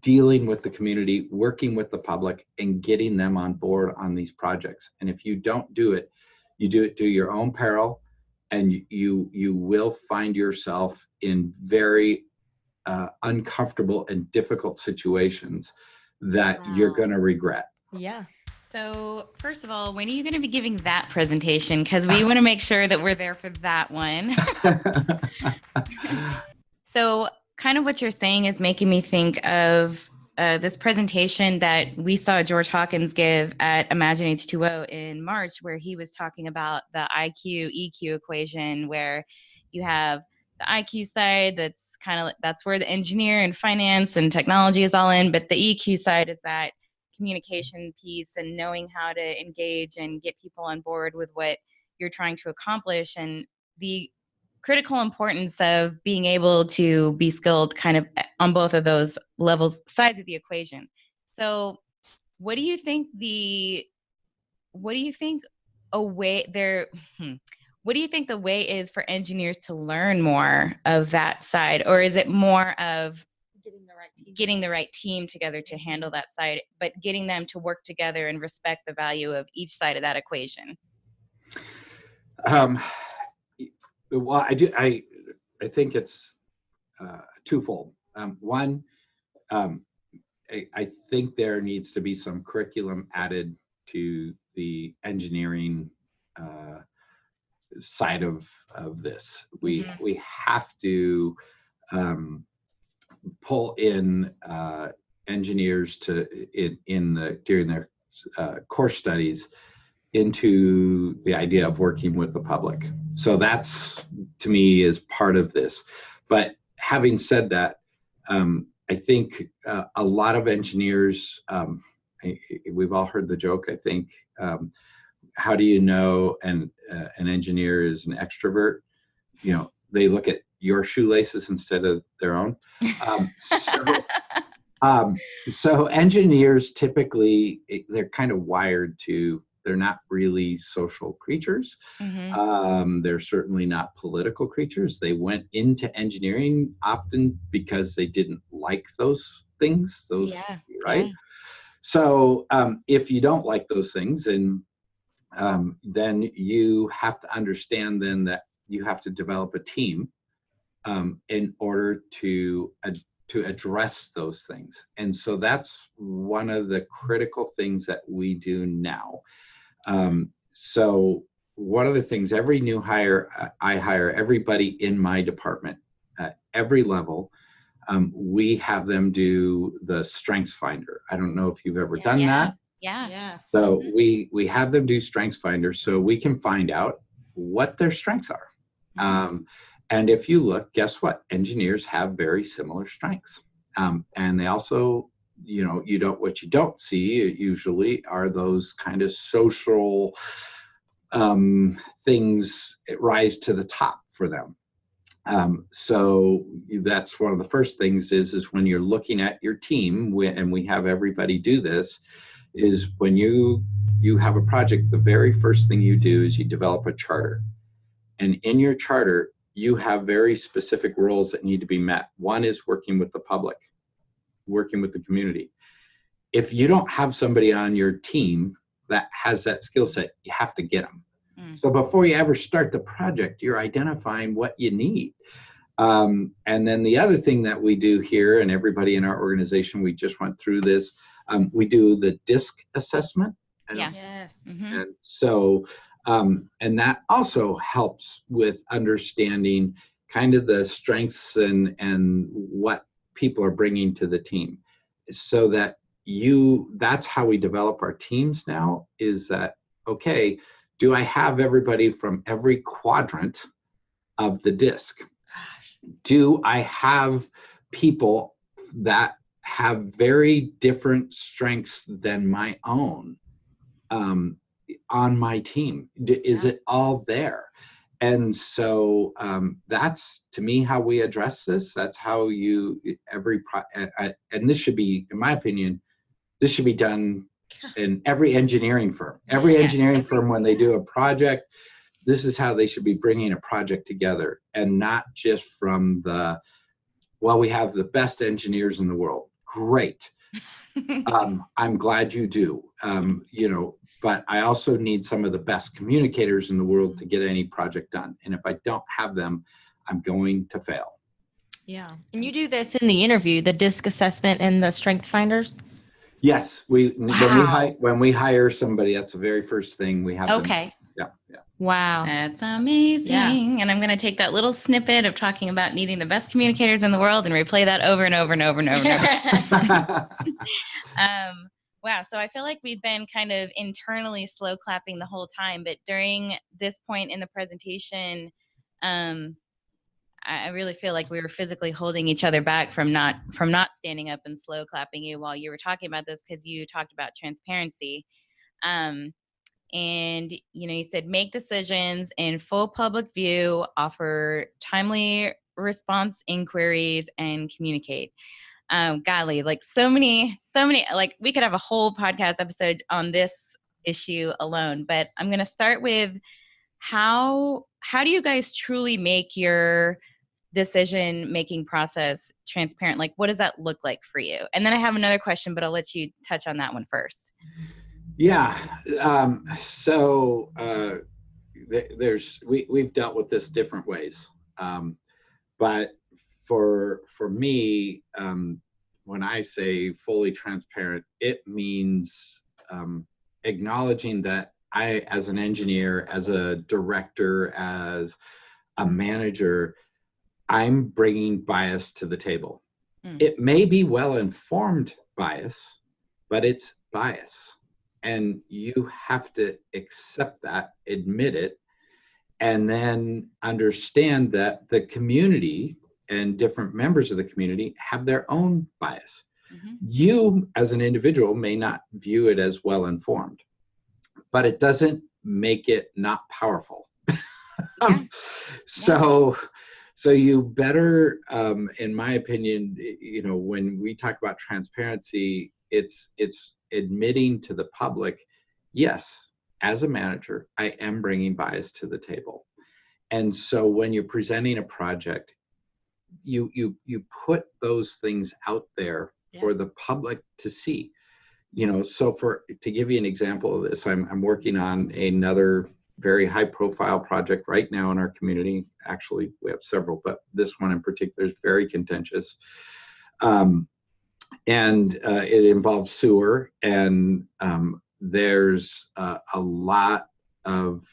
[SPEAKER 2] dealing with the community, working with the public, and getting them on board on these projects. And if you don't do it, you do it to your own peril, and you will find yourself in very uncomfortable and difficult situations that you're going to regret.
[SPEAKER 3] Yeah.
[SPEAKER 1] So first of all, when are you going to be giving that presentation? Because we want to make sure that we're there for that one. So kind of what you're saying is making me think of this presentation that we saw George Hawkins give at Imagine H2O in March, where he was talking about the IQ-EQ equation, where you have the IQ side that's that's where the engineer and finance and technology is all in. But the EQ side is that communication piece and knowing how to engage and get people on board with what you're trying to accomplish, and the critical importance of being able to be skilled kind of on both of those levels, sides of the equation. So what do you think a way there what do you think the way is for engineers to learn more of that side? Or is it more of getting the right team together to handle that side, but getting them to work together and respect the value of each side of that equation?
[SPEAKER 2] Well, I think it's twofold. One, I think there needs to be some curriculum added to the engineering side of this. We have to pull in engineers during their course studies into the idea of working with the public. So that's, to me, is part of this. But having said that, I think a lot of engineers, we've all heard the joke, I think, how do you know an engineer is an extrovert? You know, they look at your shoelaces instead of their own. So engineers typically, they're kind of wired to, they're not really social creatures. They're certainly not political creatures. They went into engineering often because they didn't like those things, right? Yeah. So if you don't like those things, and then you have to understand then that you have to develop a team in order to address those things. And so that's one of the critical things that we do now. So one of the things, every new hire, I hire everybody in my department at every level. We have them do the Strengths Finder. I don't know if you've ever done that.
[SPEAKER 1] Yeah.
[SPEAKER 2] So we have them do Strengths Finder so we can find out what their strengths are. And if you look, guess what? Engineers have very similar strengths. And they also, what you don't see usually are those kind of social things rise to the top for them. So that's one of the first things is when you're looking at your team, and we have everybody do this, is when you have a project, the very first thing you do is you develop a charter. And in your charter, you have very specific roles that need to be met. One is working with the public, working with the community. If you don't have somebody on your team that has that skill set, you have to get them. So before you ever start the project, you're identifying what you need. And then the other thing that we do here, and everybody in our organization, we just went through this, we do the DISC assessment.
[SPEAKER 3] Yes.
[SPEAKER 2] And so, and that also helps with understanding kind of the strengths and what people are bringing to the team, so that that's how we develop our teams now, is that, okay, do I have everybody from every quadrant of the DISC? Do I have people that have very different strengths than my own on my team? Is it all there? And so that's, to me, how we address this. That's how and this should be, in my opinion, this should be done in every engineering firm. Every engineering firm, when they do a project, this is how they should be bringing a project together, and not just from we have the best engineers in the world. Great. I'm glad you do, but I also need some of the best communicators in the world to get any project done. And if I don't have them, I'm going to fail.
[SPEAKER 3] Yeah. And you do this in the interview, the DISC assessment and the strength finders?
[SPEAKER 2] Yes, when we hire somebody, that's the very first thing we have.
[SPEAKER 3] Okay.
[SPEAKER 2] Yeah.
[SPEAKER 3] Wow.
[SPEAKER 1] That's amazing. Yeah. And I'm going to take that little snippet of talking about needing the best communicators in the world and replay that over and over and over and over and over. Wow. So I feel like we've been kind of internally slow clapping the whole time, but during this point in the presentation, I really feel like we were physically holding each other back from not standing up and slow clapping you while you were talking about this, because you talked about transparency. And you said make decisions in full public view, offer timely response inquiries, and communicate. Golly, like so many, like we could have a whole podcast episode on this issue alone, but I'm going to start with how do you guys truly make your decision making process transparent? Like, what does that look like for you? And then I have another question, but I'll let you touch on that one first.
[SPEAKER 2] Yeah. We've dealt with this different ways. But for me, when I say fully transparent, it means acknowledging that I, as an engineer, as a director, as a manager, I'm bringing bias to the table. It may be well-informed bias, but it's bias. And you have to accept that, admit it, and then understand that the community and different members of the community have their own bias. Mm-hmm. You, as an individual, may not view it as well-informed, but it doesn't make it not powerful. Yeah. So you better, in my opinion, when we talk about transparency, it's admitting to the public, yes, as a manager, I am bringing bias to the table. And so when you're presenting a project, you put those things out there for the public to see. So to give you an example of this, I'm working on another very high profile project right now in our community. Actually, we have several, but this one in particular is very contentious. And it involves sewer, and there's a lot of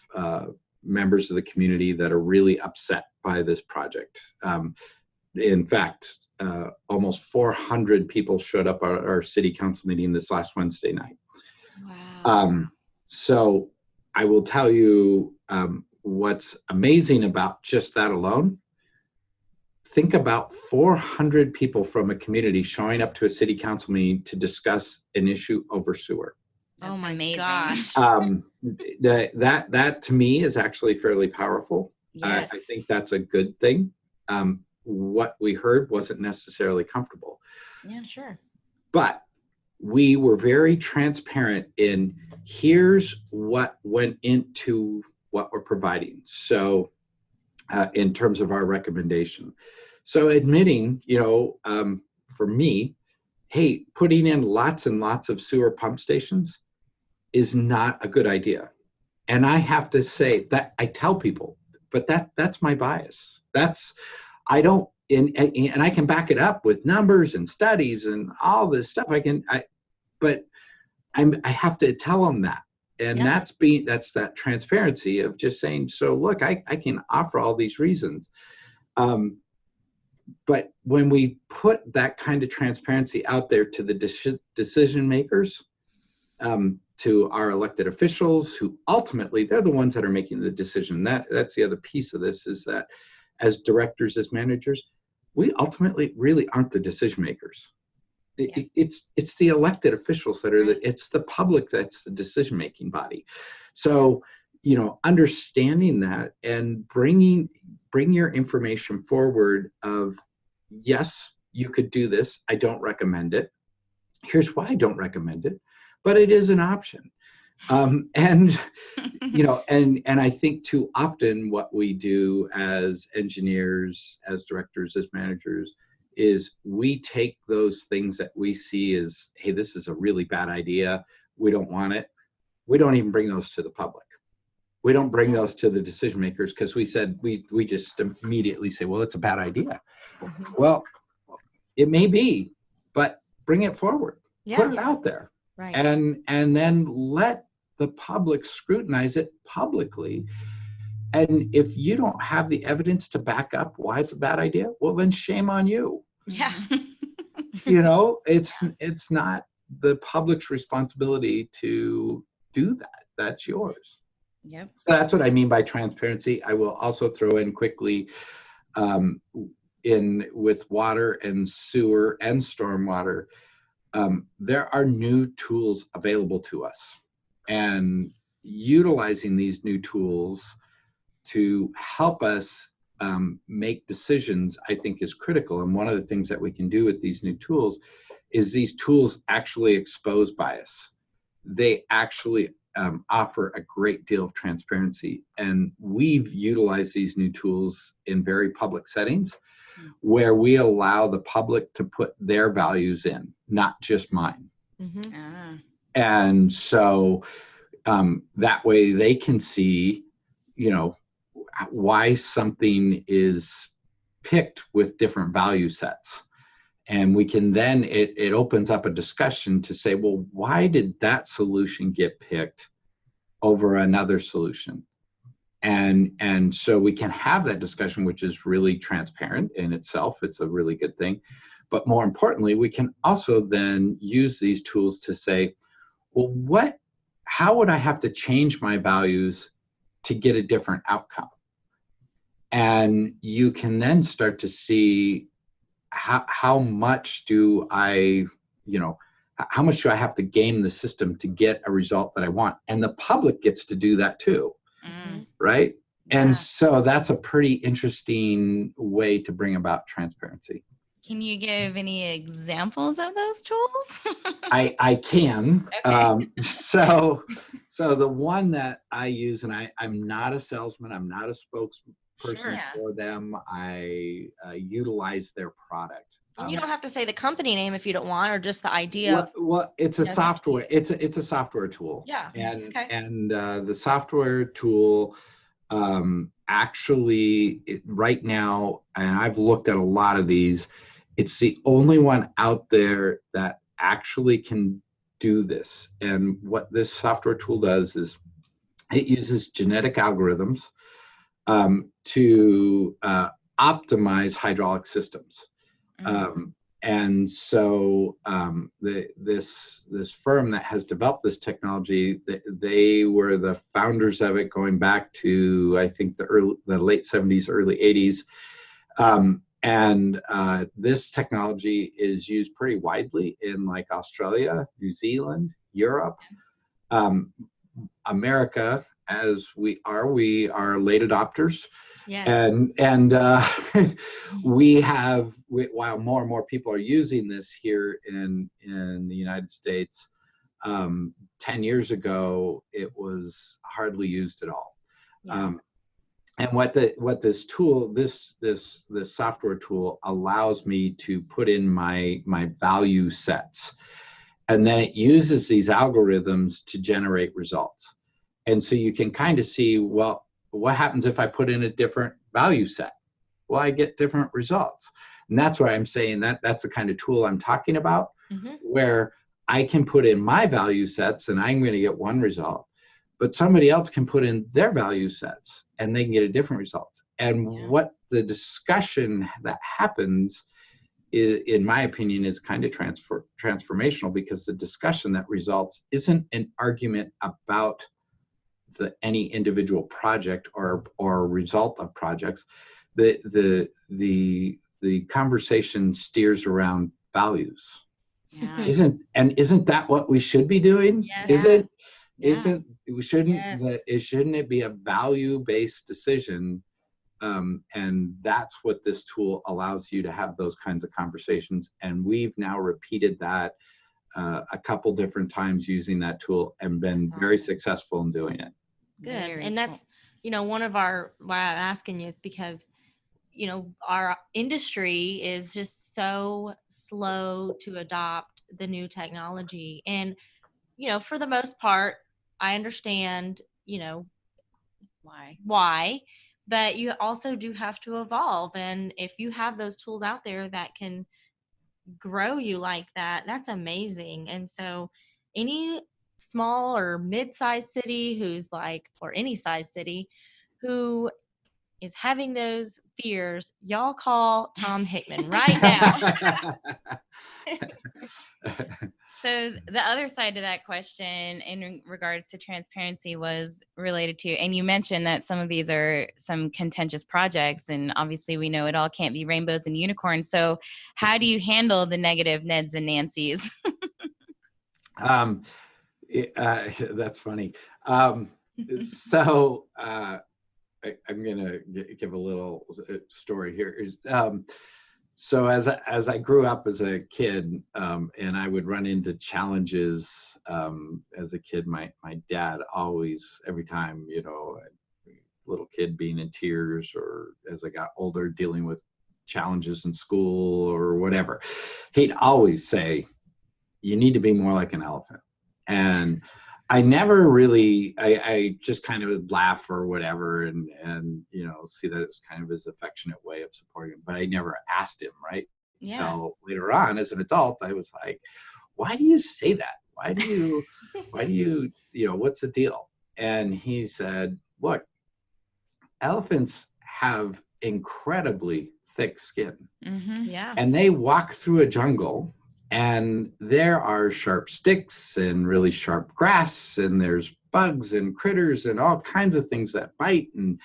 [SPEAKER 2] members of the community that are really upset by this project. In fact, almost 400 people showed up at our city council meeting this last Wednesday night. Wow. So I will tell you what's amazing about just that alone. Think about 400 people from a community showing up to a city council meeting to discuss an issue over sewer.
[SPEAKER 1] That's amazing. Gosh.
[SPEAKER 2] That to me is actually fairly powerful. Yes. I think that's a good thing. What we heard wasn't necessarily comfortable.
[SPEAKER 1] Yeah, sure.
[SPEAKER 2] But we were very transparent in here's what went into what we're providing. So in terms of our recommendation. So admitting, for me, hey, putting in lots and lots of sewer pump stations is not a good idea. And I have to say that I tell people, but that's my bias. I don't, and I can back it up with numbers and studies and all this stuff. But I have to tell them that. And that's that transparency of just saying, so look, I can offer all these reasons. But when we put that kind of transparency out there to the decision makers, to our elected officials, who ultimately they're the ones that are making the decision. That's the other piece of this, is that as directors, as managers, we ultimately really aren't the decision makers. It's the elected officials that are it's the public that's the decision-making body. So, understanding that and bring your information forward of, yes, you could do this. I don't recommend it. Here's why I don't recommend it, but it is an option. And I think too often what we do as engineers, as directors, as managers, is we take those things that we see as, hey, this is a really bad idea, we don't want it. We don't even bring those to the public. We don't bring those to the decision makers because we said, we just immediately say, well, it's a bad idea. Mm-hmm. Well, it may be, but bring it forward, put it out there. Right. And then let the public scrutinize it publicly. And if you don't have the evidence to back up why it's a bad idea, well, then shame on you.
[SPEAKER 1] Yeah.
[SPEAKER 2] It's not the public's responsibility to do that. That's yours.
[SPEAKER 1] Yep.
[SPEAKER 2] So that's what I mean by transparency. I will also throw in quickly, with water and sewer and stormwater, there are new tools available to us, and utilizing these new tools to help us make decisions, I think, is critical. And one of the things that we can do with these new tools is these tools actually expose bias. They actually offer a great deal of transparency. And we've utilized these new tools in very public settings where we allow the public to put their values in, not just mine. And so that way they can see, why something is picked with different value sets. And we can then, it opens up a discussion to say, well, why did that solution get picked over another solution? And so we can have that discussion, which is really transparent in itself. It's a really good thing. But more importantly, we can also then use these tools to say, well, how would I have to change my values to get a different outcome? And you can then start to see how much do I have to game the system to get a result that I want? And the public gets to do that too, right? Yeah. And so that's a pretty interesting way to bring about transparency.
[SPEAKER 1] Can you give any examples of those tools?
[SPEAKER 2] I can.
[SPEAKER 1] Okay.
[SPEAKER 2] So the one that I use, and I'm not a salesman, I'm not a spokesperson for them. I utilize their product.
[SPEAKER 3] You don't have to say the company name if you don't want, or just the idea.
[SPEAKER 2] Well, it's a software. It's a software tool.
[SPEAKER 3] Yeah.
[SPEAKER 2] And the software tool actually right now, and I've looked at a lot of these. It's the only one out there that actually can do this. And what this software tool does is it uses genetic algorithms to optimize hydraulic systems. And so this firm that has developed this technology, they were the founders of it going back to, I think, the late 70s, early 80s. And this technology is used pretty widely in like Australia, New Zealand, Europe, America, as we are late adopters.
[SPEAKER 3] Yes.
[SPEAKER 2] And while more and more people are using this here in the United States, 10 years ago, it was hardly used at all. Yeah. And what this tool, this software tool allows me to put in my value sets, and then it uses these algorithms to generate results. And so you can kind of see, well, what happens if I put in a different value set? Well, I get different results. And that's why I'm saying that's the kind of tool I'm talking about, where I can put in my value sets and I'm going to get one result, but somebody else can put in their value sets and they can get a different result. And what the discussion that happens is, in my opinion, is kind of transformational, because the discussion that results isn't an argument about any individual project or result of projects. The conversation steers around values.
[SPEAKER 1] Yeah.
[SPEAKER 2] Isn't that what we should be doing?
[SPEAKER 3] Yes.
[SPEAKER 2] Shouldn't it be a value-based decision? And that's what this tool allows you to have, those kinds of conversations. And we've now repeated that a couple different times using that tool and been very successful in doing it.
[SPEAKER 3] Good. And that's, one of why I'm asking you is because, our industry is just so slow to adopt the new technology. And, for the most part, I understand, why, but you also do have to evolve. And if you have those tools out there that can grow you like that, that's amazing. And so any small or mid-sized city or any size city who is having those fears, y'all call Tom Hickmann right now.
[SPEAKER 1] So the other side to that question in regards to transparency was related to, and you mentioned that some of these are some contentious projects, and obviously we know it all can't be rainbows and unicorns. So how do you handle the negative Neds and Nancies?
[SPEAKER 2] That's funny. So I'm going to give a little story here. So as I grew up as a kid, and I would run into challenges as a kid, my dad always, every time, little kid being in tears, or as I got older dealing with challenges in school or whatever, he'd always say, you need to be more like an elephant. And I never really, I just kind of would laugh or whatever, and see that it's kind of his affectionate way of supporting him, but I never asked him, right?
[SPEAKER 1] Yeah.
[SPEAKER 2] So later on as an adult, I was like, why do you say that? Why do you, what's the deal? And he said, look, elephants have incredibly thick skin.
[SPEAKER 1] Mm-hmm.
[SPEAKER 3] Yeah.
[SPEAKER 2] And they walk through a jungle, and there are sharp sticks and really sharp grass, and there's bugs and critters and all kinds of things that bite, and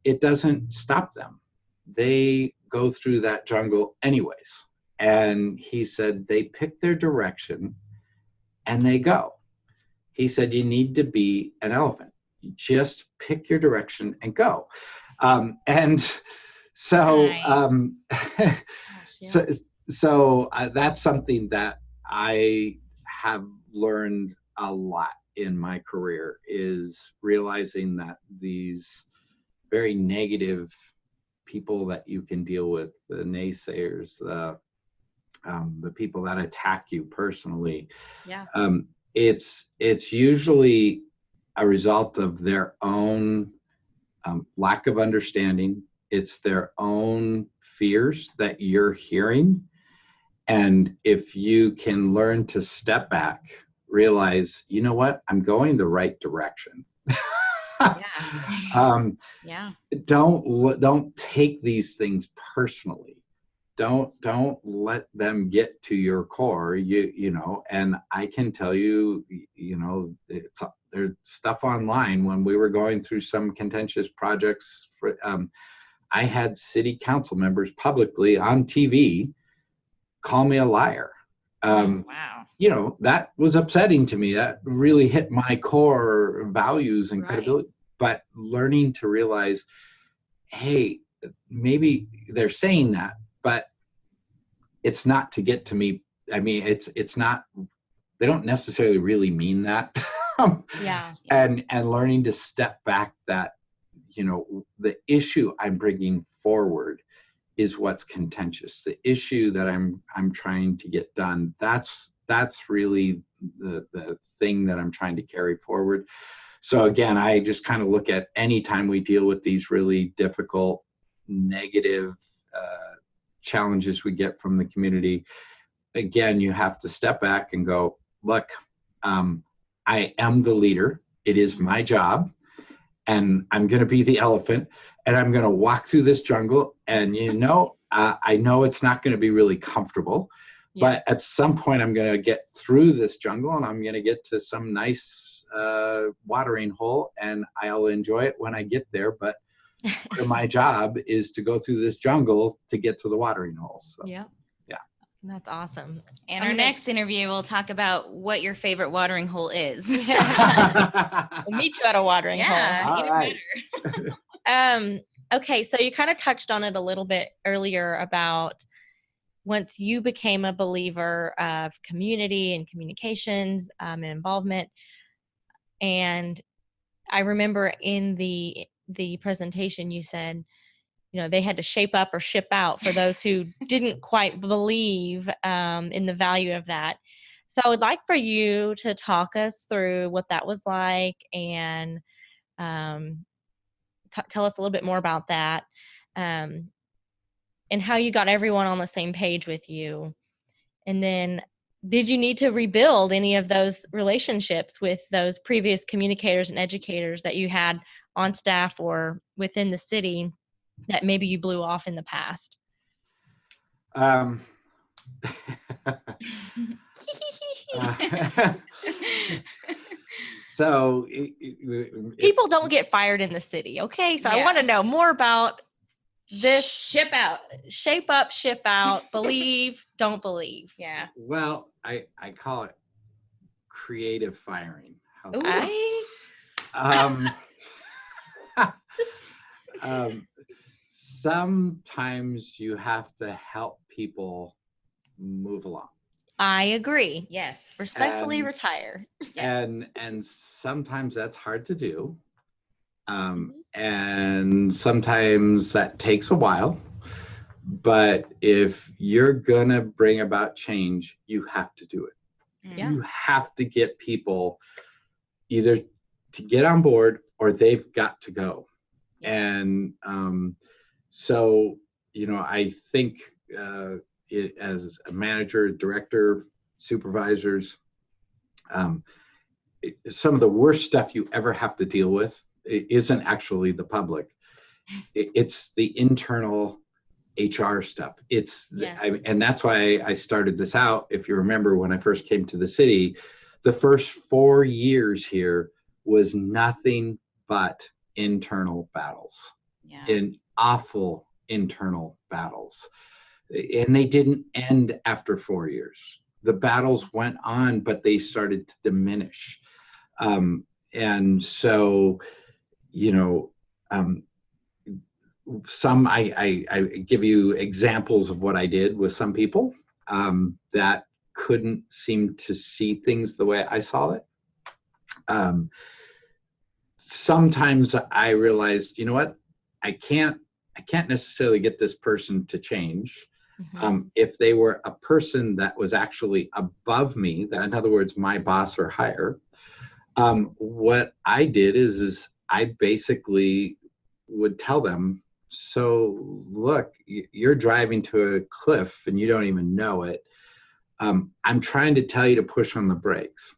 [SPEAKER 2] it doesn't stop them. They go through that jungle anyways. And he said they pick their direction and they go. He said you need to be an elephant. You just pick your direction and go. And so,
[SPEAKER 1] Nice.
[SPEAKER 2] so that's something that I have learned a lot in my career, is realizing that these very negative people that you can deal with, the naysayers, the people that attack you personally,
[SPEAKER 3] Yeah.
[SPEAKER 2] It's usually a result of their own lack of understanding. It's their own fears that you're hearing. And if you can learn to step back, realize, you know what, I'm going the right direction.
[SPEAKER 1] Yeah.
[SPEAKER 2] Don't take these things personally. Don't let them get to your core. And I can tell you, there's stuff online. When we were going through some contentious projects for, I had city council members publicly on TV call me a liar.
[SPEAKER 1] Wow.
[SPEAKER 2] That was upsetting to me. That really hit my core values and credibility. But learning to realize, hey, maybe they're saying that, but it's not to get to me. I mean, it's not, they don't necessarily really mean that.
[SPEAKER 3] Yeah.
[SPEAKER 2] And learning to step back, that, the issue I'm bringing forward is what's contentious. The issue that I'm trying to get done, that's really the thing that I'm trying to carry forward. So again, I just kind of look at any time we deal with these really difficult, negative challenges we get from the community, again, you have to step back and go, look, I am the leader. It is my job. And I'm going to be the elephant, and I'm going to walk through this jungle. And, I know it's not going to be really comfortable, but at some point I'm going to get through this jungle, and I'm going to get to some nice watering hole, and I'll enjoy it when I get there. But part of my job is to go through this jungle to get to the watering hole. So, yeah.
[SPEAKER 3] That's awesome.
[SPEAKER 1] And our next interview, we'll talk about what your favorite watering hole is.
[SPEAKER 3] We'll meet you at a watering hole.
[SPEAKER 1] Yeah, even
[SPEAKER 3] better. Okay, so you kind of touched on it a little bit earlier about once you became a believer of community and communications and involvement. And I remember in the presentation you said, they had to shape up or ship out for those who didn't quite believe in the value of that. So I would like for you to talk us through what that was like, and tell us a little bit more about that, and how you got everyone on the same page with you. And then did you need to rebuild any of those relationships with those previous communicators and educators that you had on staff or within the city that maybe you blew off in the past?
[SPEAKER 2] So
[SPEAKER 3] people don't get fired in the city. Okay. So I
[SPEAKER 1] Yeah.
[SPEAKER 3] want to know more about this.
[SPEAKER 1] Ship out.
[SPEAKER 3] Shape up, ship out, believe, don't believe.
[SPEAKER 1] Yeah.
[SPEAKER 2] well, I call it creative firing. How's
[SPEAKER 1] Ooh.
[SPEAKER 2] that? Sometimes you have to help people move along.
[SPEAKER 3] I agree.
[SPEAKER 1] Yes.
[SPEAKER 3] Respectfully
[SPEAKER 2] And-
[SPEAKER 3] retire.
[SPEAKER 2] And sometimes that's hard to do. And sometimes that takes a while. But if you're gonna bring about change, you have to do it.
[SPEAKER 3] Yeah.
[SPEAKER 2] You have to get people either to get on board or they've got to go. And so, I think as a manager, director, supervisors, some of the worst stuff you ever have to deal with isn't actually the public. It's the internal HR stuff. And that's why I started this out. If you remember, when I first came to the city, the first 4 years here was nothing but internal battles, and awful internal battles. And they didn't end after 4 years. The battles went on, but they started to diminish. And so, some I give you examples of what I did with some people that couldn't seem to see things the way I saw it. Sometimes I realized, you know what, I can't necessarily get this person to change. If they were a person that was actually above me, that in other words, my boss or higher, what I did is I basically would tell them, so look, you're driving to a cliff and you don't even know it. I'm trying to tell you to push on the brakes,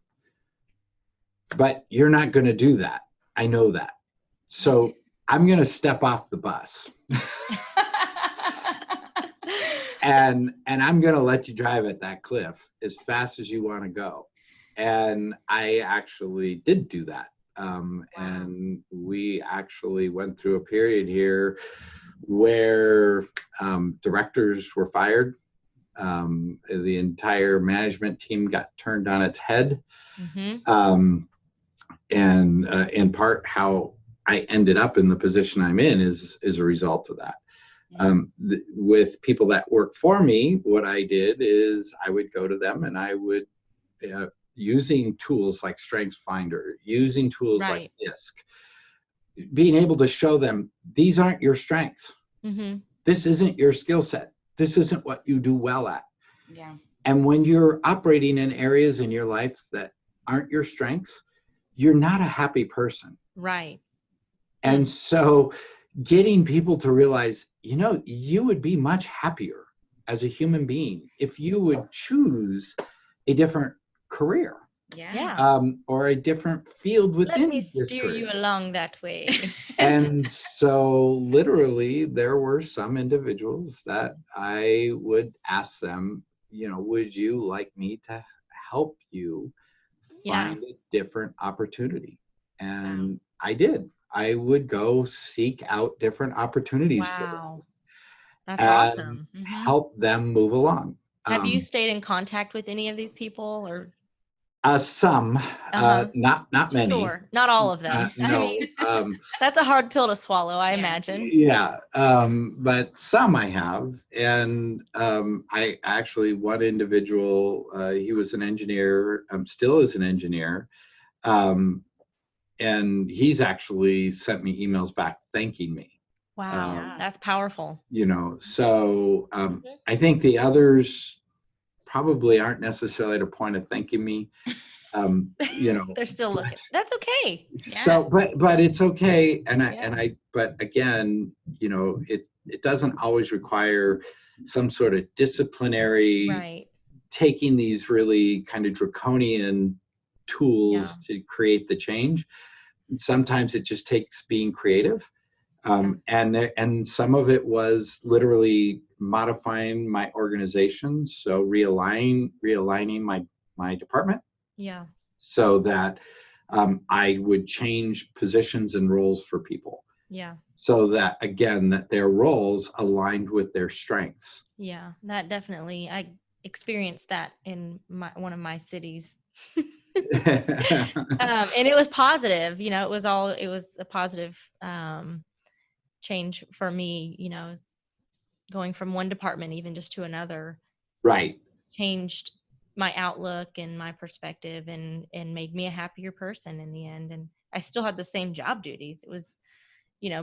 [SPEAKER 2] but you're not going to do that. I know that. So I'm going to step off the bus and I'm going to let you drive at that cliff as fast as you want to go. And I actually did do that. And we actually went through a period here where directors were fired. The entire management team got turned on its head. And in part, how I ended up in the position I'm in is a result of that. With people that work for me, what I did is I would go to them and I would, using tools like StrengthsFinder, using tools like DISC, being able to show them these aren't your strengths. This isn't your skill set. This isn't what you do well at. And when you're operating in areas in your life that aren't your strengths, you're not a happy person.
[SPEAKER 3] Right.
[SPEAKER 2] And so getting people to realize, you would be much happier as a human being if you would choose a different career. Or a different field within.
[SPEAKER 3] Let me steer you along that way.
[SPEAKER 2] And so literally there were some individuals that I would ask them, would you like me to help you find a different opportunity? And I did. I would go seek out different opportunities for them.
[SPEAKER 3] That's awesome.
[SPEAKER 2] Help them move along.
[SPEAKER 3] Have you stayed in contact with any of these people, or?
[SPEAKER 2] Some, not many.
[SPEAKER 3] Sure, not all of them.
[SPEAKER 2] No,
[SPEAKER 3] that's a hard pill to swallow, I imagine.
[SPEAKER 2] Yeah, but some I have, and I actually, one individual, he was an engineer, still is an engineer, and he's actually sent me emails back thanking me.
[SPEAKER 3] Wow, that's powerful.
[SPEAKER 2] So I think the others probably aren't necessarily at a point of thanking me.
[SPEAKER 3] They're still looking. That's okay.
[SPEAKER 2] So, but it's okay. But again, it doesn't always require some sort of disciplinary, taking these really kind of draconian tools to create the change. And sometimes it just takes being creative. And some of it was literally modifying my organization, so realigning my department,
[SPEAKER 3] Yeah.
[SPEAKER 2] so that I would change positions and roles for people,
[SPEAKER 3] Yeah.
[SPEAKER 2] so that again that their roles aligned with their strengths.
[SPEAKER 3] Yeah, that definitely, I experienced that in one of my cities. And it was positive, it was a positive change for me, going from one department even just to another.
[SPEAKER 2] Right.
[SPEAKER 3] Changed my outlook and my perspective, and made me a happier person in the end. And I still had the same job duties. It was,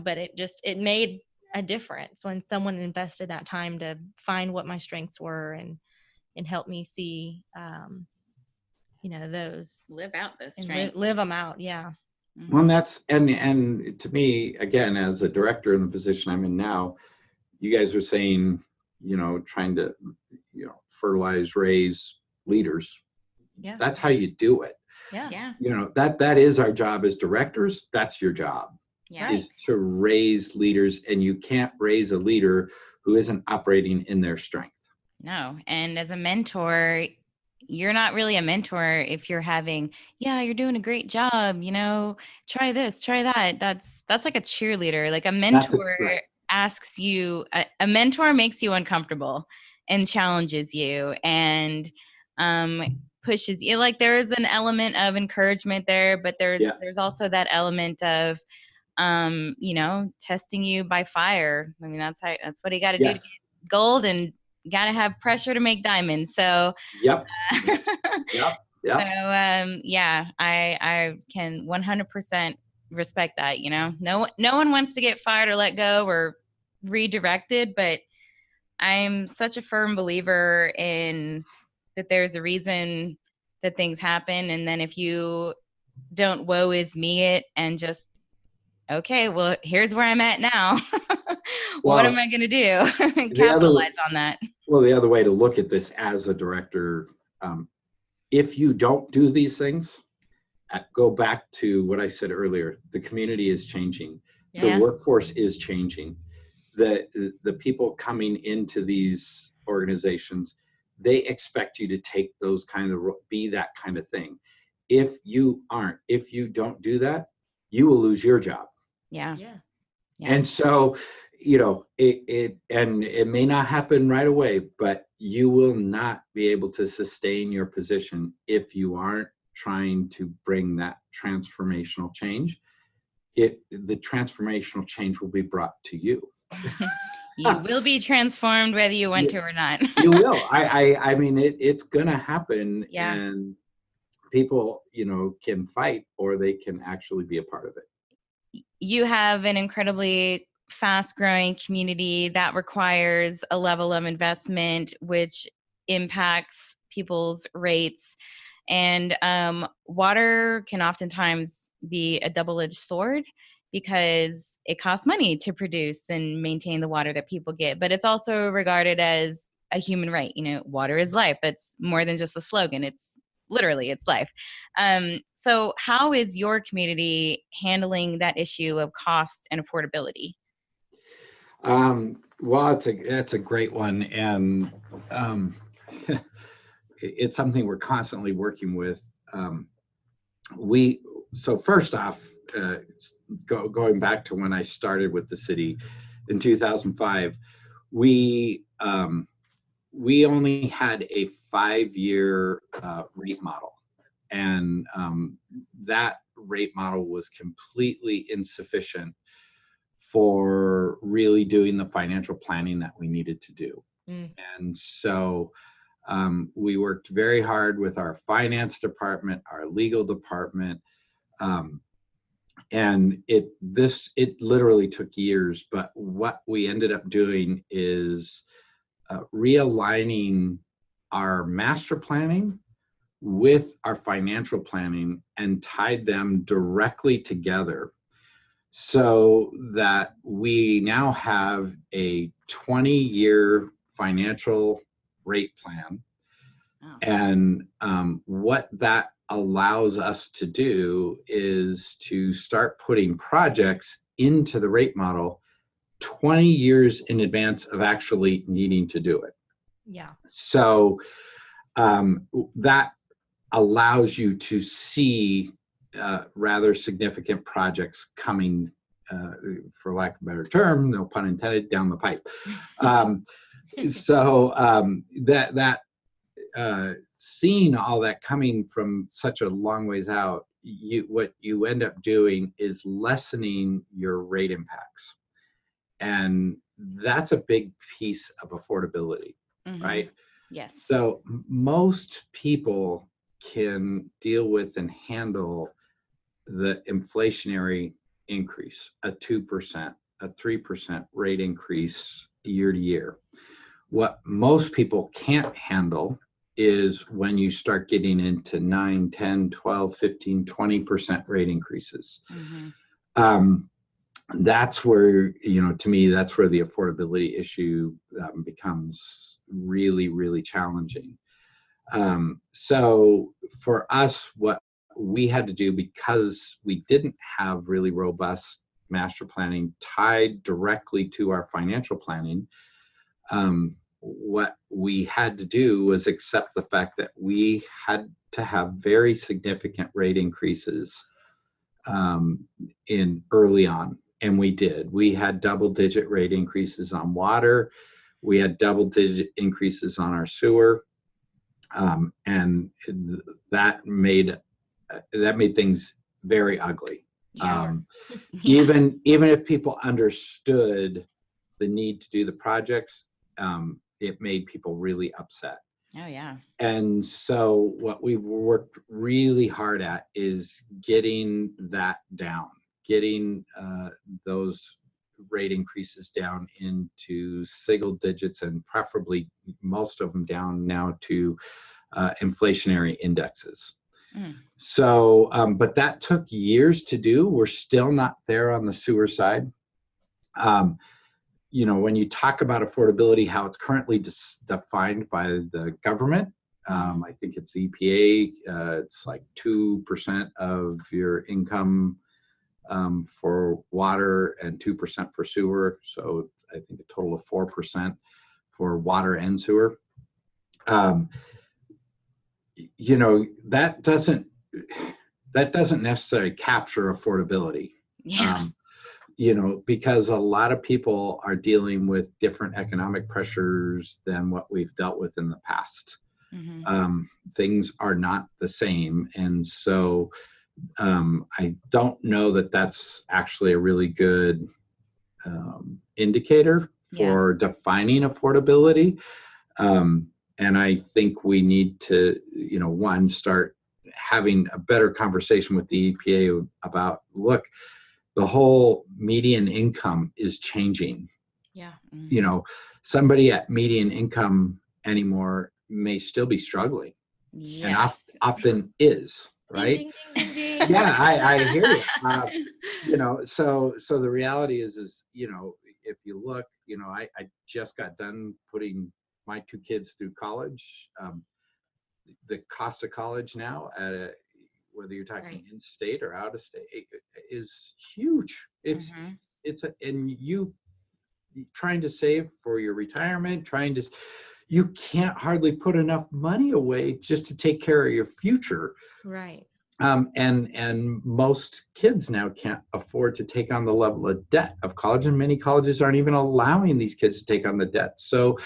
[SPEAKER 3] but it made a difference when someone invested that time to find what my strengths were and help me see, those,
[SPEAKER 1] live out those
[SPEAKER 3] and
[SPEAKER 1] strengths.
[SPEAKER 3] live them out. Yeah.
[SPEAKER 2] Well, that's and to me, again, as a director in the position I'm in now, you guys are saying, trying to, fertilize, raise leaders.
[SPEAKER 3] Yeah.
[SPEAKER 2] That's how you do it.
[SPEAKER 3] Yeah.
[SPEAKER 2] That is our job as directors. That's your job.
[SPEAKER 1] Yeah.
[SPEAKER 2] Is to raise leaders, and you can't raise a leader who isn't operating in their strength.
[SPEAKER 1] No. And as a mentor, you're not really a mentor if you're having, you're doing a great job, try this, try that. That's like a cheerleader. Like a mentor
[SPEAKER 2] Right.
[SPEAKER 1] asks you, a mentor makes you uncomfortable and challenges you and pushes you. Like there is an element of encouragement there, but there's also that element of testing you by fire. I mean, that's what you got to do to get gold, and got to have pressure to make diamonds. So
[SPEAKER 2] Yep.
[SPEAKER 1] So I can 100% respect that. No one wants to get fired or let go or redirected, but I'm such a firm believer in that there's a reason that things happen, and then if you don't woe is me it and just, okay, well, here's where I'm at now. What am I going to do? Capitalize on that.
[SPEAKER 2] Well, the other way to look at this as a director, if you don't do these things, go back to what I said earlier, the community is changing. The workforce is changing. The people coming into these organizations, they expect you to take those be that kind of thing. If you don't do that, you will lose your job.
[SPEAKER 1] Yeah.
[SPEAKER 2] And so, it may not happen right away, but you will not be able to sustain your position if you aren't trying to bring that transformational change. The transformational change will be brought to you.
[SPEAKER 1] You will be transformed whether you want to or not.
[SPEAKER 2] You will. I mean, it's gonna happen.
[SPEAKER 1] Yeah.
[SPEAKER 2] And people, can fight, or they can actually be a part of it.
[SPEAKER 1] You have an incredibly fast-growing community that requires a level of investment, which impacts people's rates. And water can oftentimes be a double-edged sword because it costs money to produce and maintain the water that people get. But it's also regarded as a human right. Water is life. It's more than just a slogan. It's literally, it's life. So how is your community handling that issue of cost and affordability?
[SPEAKER 2] Well, it's a great one. And it's something we're constantly working with. So first off, going back to when I started with the city in 2005, we only had a 5-year rate model, and that rate model was completely insufficient for really doing the financial planning that we needed to do. And so we worked very hard with our finance department, our legal department, and it literally took years. But what we ended up doing is realigning our master planning with our financial planning and tied them directly together, so that we now have a 20-year financial rate plan. And what that allows us to do is to start putting projects into the rate model 20 years in advance of actually needing to do it.
[SPEAKER 3] Yeah.
[SPEAKER 2] So that allows you to see rather significant projects coming, for lack of a better term, no pun intended, down the pipe. Seeing all that coming from such a long ways out, what you end up doing is lessening your rate impacts. And that's a big piece of affordability, right?
[SPEAKER 1] Yes.
[SPEAKER 2] So most people can deal with and handle the inflationary increase, a 2%, a 3% rate increase year to year. What most people can't handle is when you start getting into 9, 10, 12, 15, 20% rate increases. That's where, to me, that's where the affordability issue becomes really, really challenging. So for us, what we had to do, because we didn't have really robust master planning tied directly to our financial planning, what we had to do was accept the fact that we had to have very significant rate increases in early on. And we did. We had double-digit rate increases on water. We had double-digit increases on our sewer. And that made things very ugly.
[SPEAKER 3] Sure.
[SPEAKER 2] Even if people understood the need to do the projects, it made people really upset.
[SPEAKER 1] Oh, yeah.
[SPEAKER 2] And so what we've worked really hard at is getting that down, getting those rate increases down into single digits, and preferably most of them down now to inflationary indexes. So, but that took years to do. We're still not there on the sewer side. When you talk about affordability, how it's currently defined by the government, I think it's EPA, it's like 2% of your income for water and 2% for sewer. So I think a total of 4% for water and sewer. That doesn't necessarily capture affordability.
[SPEAKER 1] Yeah.
[SPEAKER 2] Because a lot of people are dealing with different economic pressures than what we've dealt with in the past. Things are not the same. And so I don't know that that's actually a really good indicator for defining affordability. And I think we need to, one, start having a better conversation with the EPA about, look, the whole median income is changing.
[SPEAKER 3] Yeah.
[SPEAKER 2] Somebody at median income anymore may still be struggling.
[SPEAKER 1] Yes.
[SPEAKER 2] And often is, right?
[SPEAKER 3] Ding, ding, ding, ding.
[SPEAKER 2] Yeah, I hear you. So the reality is, if you look, I just got done putting my 2 kids through college. The cost of college now, whether you're talking in state or out of state, is huge. And you trying to save for your retirement, you can't hardly put enough money away just to take care of your future.
[SPEAKER 3] Right.
[SPEAKER 2] And most kids now can't afford to take on the level of debt of college, and many colleges aren't even allowing these kids to take on the debt. So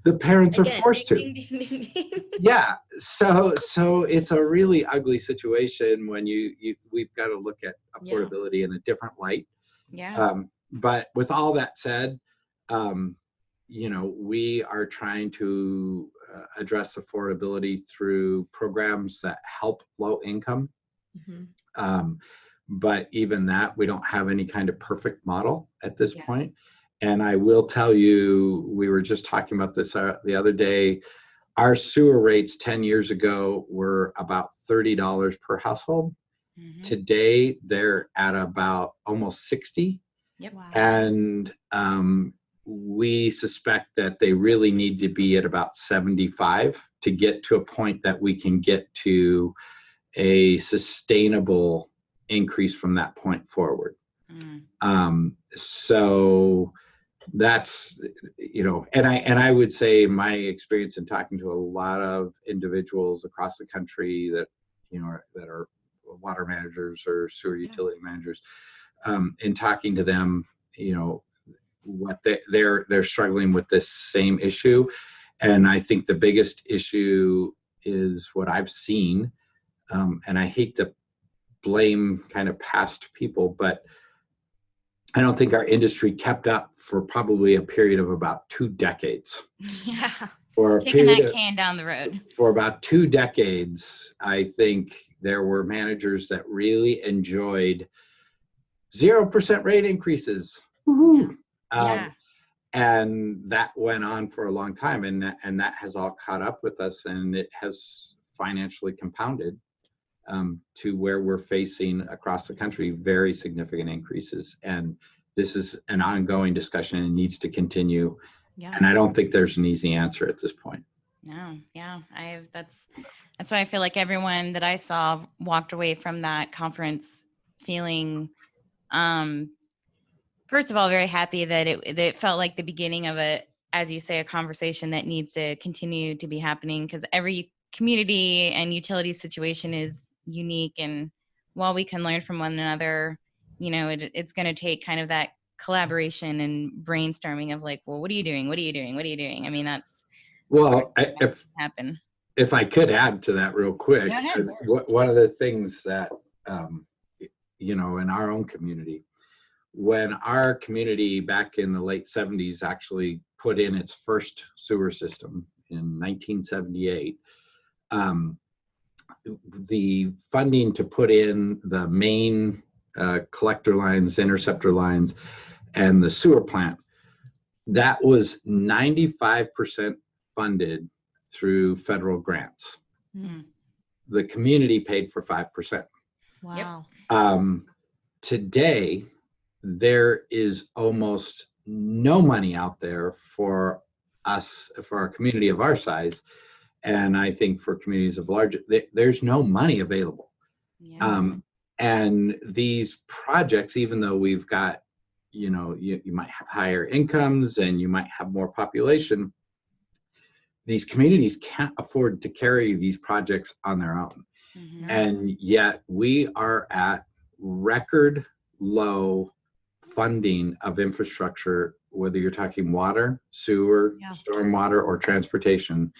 [SPEAKER 2] the parents are forced to.
[SPEAKER 3] Ding, ding, ding, ding.
[SPEAKER 2] Yeah. So it's a really ugly situation when we've got to look at affordability in a different light.
[SPEAKER 1] Yeah.
[SPEAKER 2] But with all that said, we are trying to address affordability through programs that help low income. But even that, we don't have any kind of perfect model at this point. And I will tell you, we were just talking about this the other day. Our sewer rates 10 years ago were about $30 per household. Today, they're at about almost 60.
[SPEAKER 1] Yep. Wow.
[SPEAKER 2] And we suspect that they really need to be at about 75 to get to a point that we can get to a sustainable increase from that point forward. So that's, and I would say my experience in talking to a lot of individuals across the country that, that are water managers or sewer utility managers, in talking to them, what they're struggling with this same issue. And I think the biggest issue is what I've seen, and I hate to blame kind of past people, but I don't think our industry kept up for probably a period of about 2 decades.
[SPEAKER 1] Yeah.
[SPEAKER 2] For a
[SPEAKER 1] kicking
[SPEAKER 2] period
[SPEAKER 1] that can down the road.
[SPEAKER 2] For about 2 decades, I think there were managers that really enjoyed 0% rate increases. Woohoo! And that went on for a long time, and that has all caught up with us, and it has financially compounded to where we're facing across the country very significant increases. And this is an ongoing discussion and needs to continue. And I don't think there's an easy answer at this point.
[SPEAKER 1] No, that's why I feel like everyone that I saw walked away from that conference feeling, first of all, very happy that it felt like the beginning of as you say, a conversation that needs to continue to be happening, because every community and utility situation is unique. And while we can learn from one another, it's going to take kind of that collaboration and brainstorming of like, well, what are you doing? What are you doing? What are you doing? I mean, that's
[SPEAKER 2] if I could add to that real quick, one of the things that, in our own community, when our community back in the late 70s actually put in its first sewer system in 1978, the funding to put in the main collector lines, interceptor lines, and the sewer plant, that was 95% funded through federal grants. The community paid for 5%.
[SPEAKER 3] Wow.
[SPEAKER 2] Today, there is almost no money out there for us, for our community of our size. And I think for communities of larger, there's no money available. And these projects, even though we've got, you might have higher incomes and you might have more population, these communities can't afford to carry these projects on their own. And yet we are at record low funding of infrastructure, whether you're talking water, sewer, stormwater, or transportation.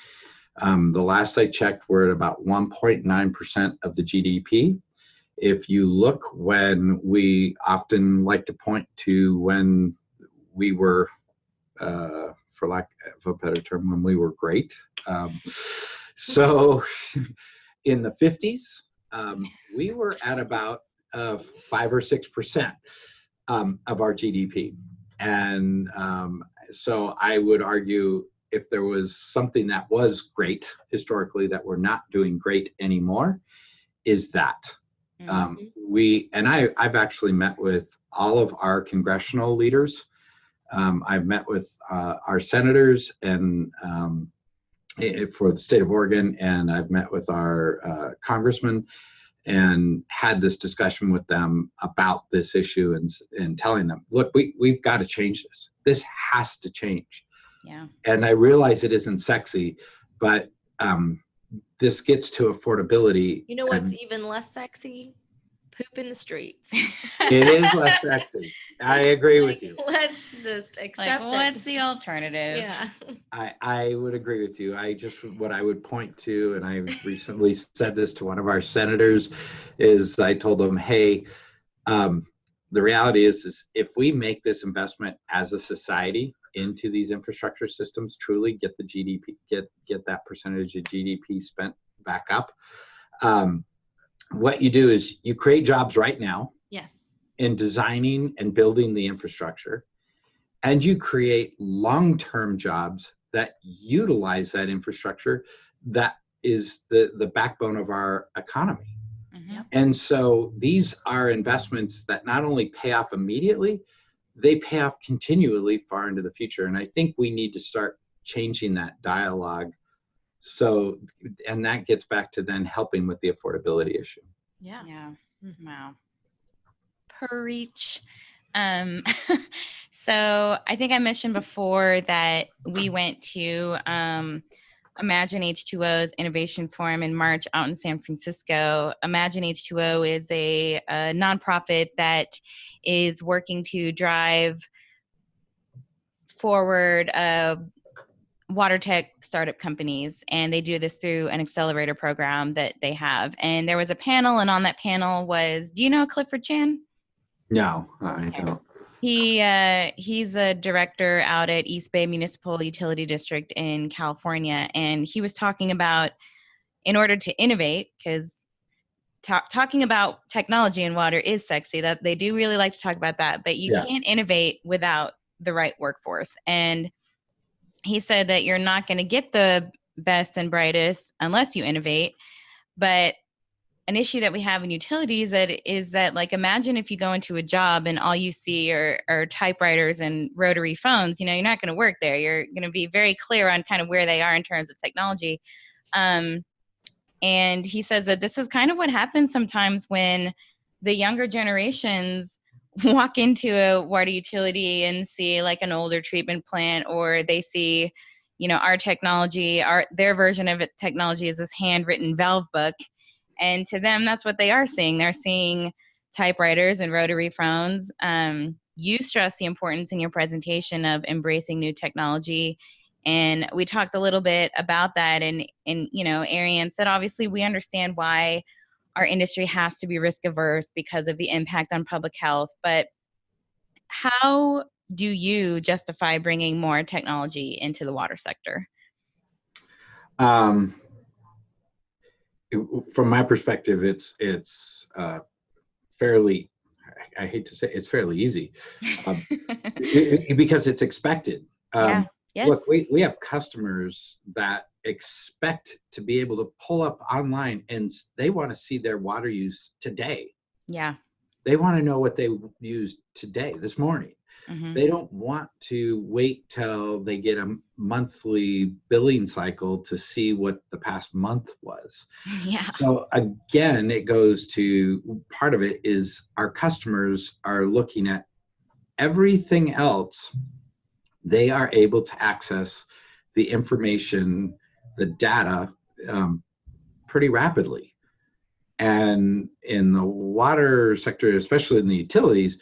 [SPEAKER 2] The last I checked, we're at about 1.9% of the GDP. If you look, when we often like to point to when we were, for lack of a better term, when we were great. So in the 50s, we were at about 5 or 6% of our GDP. And so I would argue, if there was something that was great historically that we're not doing great anymore, is that. I've actually met with all of our congressional leaders. I've met with our senators and for the state of Oregon, and I've met with our congressmen and had this discussion with them about this issue and telling them, look, we've got to change this. This has to change. And I realize it isn't sexy, but this gets to affordability.
[SPEAKER 3] You know what's even less sexy? Poop in the streets.
[SPEAKER 2] It is less sexy. I agree with you.
[SPEAKER 3] Let's just accept it.
[SPEAKER 1] What's the alternative?
[SPEAKER 3] Yeah.
[SPEAKER 2] I would agree with you. What I would point to, and I recently said this to one of our senators, is I told them, hey, the reality is if we make this investment as a society into these infrastructure systems, truly get the GDP, get that percentage of GDP spent back up. What you do is you create jobs right now.
[SPEAKER 3] Yes.
[SPEAKER 2] In designing and building the infrastructure, and you create long-term jobs that utilize that infrastructure that is the backbone of our economy. And so these are investments that not only pay off immediately, they pay off continually far into the future. And I think we need to start changing that dialogue. So, and that gets back to then helping with the affordability issue.
[SPEAKER 3] Yeah.
[SPEAKER 1] Wow. Preach. Um, so I think I mentioned before that we went to Imagine H2O's Innovation Forum in March out in San Francisco. Imagine H2O is a nonprofit that is working to drive forward water tech startup companies, and they do this through an accelerator program that they have. And there was a panel, and on that panel was, do you know Clifford Chan?
[SPEAKER 2] No, I don't.
[SPEAKER 1] He's a director out at East Bay Municipal Utility District in California, and he was talking about, in order to innovate, because talking about technology in water is sexy, that they do really like to talk about that, but you can't innovate without the right workforce. And he said that you're not going to get the best and brightest unless you innovate. But an issue that we have in utilities is that like, imagine if you go into a job and all you see are typewriters and rotary phones. You know, you're not going to work there. You're going to be very clear on kind of where they are in terms of technology. And he says that this is kind of what happens sometimes when the younger generations walk into a water utility and see like an older treatment plant, or they see, you know, our technology, their version of technology is this handwritten valve book. And to them, that's what they are seeing. They're seeing typewriters and rotary phones. You stress the importance in your presentation of embracing new technology. And we talked a little bit about that. And you know, Arianne said, obviously, we understand why our industry has to be risk averse because of the impact on public health. But how do you justify bringing more technology into the water sector?
[SPEAKER 2] From my perspective, it's fairly, I hate to say it's fairly easy because it's expected.
[SPEAKER 1] Yeah. Yes.
[SPEAKER 2] Look, we have customers that expect to be able to pull up online and they want to see their water use today.
[SPEAKER 1] Yeah.
[SPEAKER 2] They want to know what they used today, this morning.
[SPEAKER 1] Mm-hmm.
[SPEAKER 2] They don't want to wait till they get a monthly billing cycle to see what the past month was.
[SPEAKER 1] Yeah.
[SPEAKER 2] So again, it goes to, part of it is our customers are looking at everything else. They are able to access the information, the data, pretty rapidly. And in the water sector, especially in the utilities,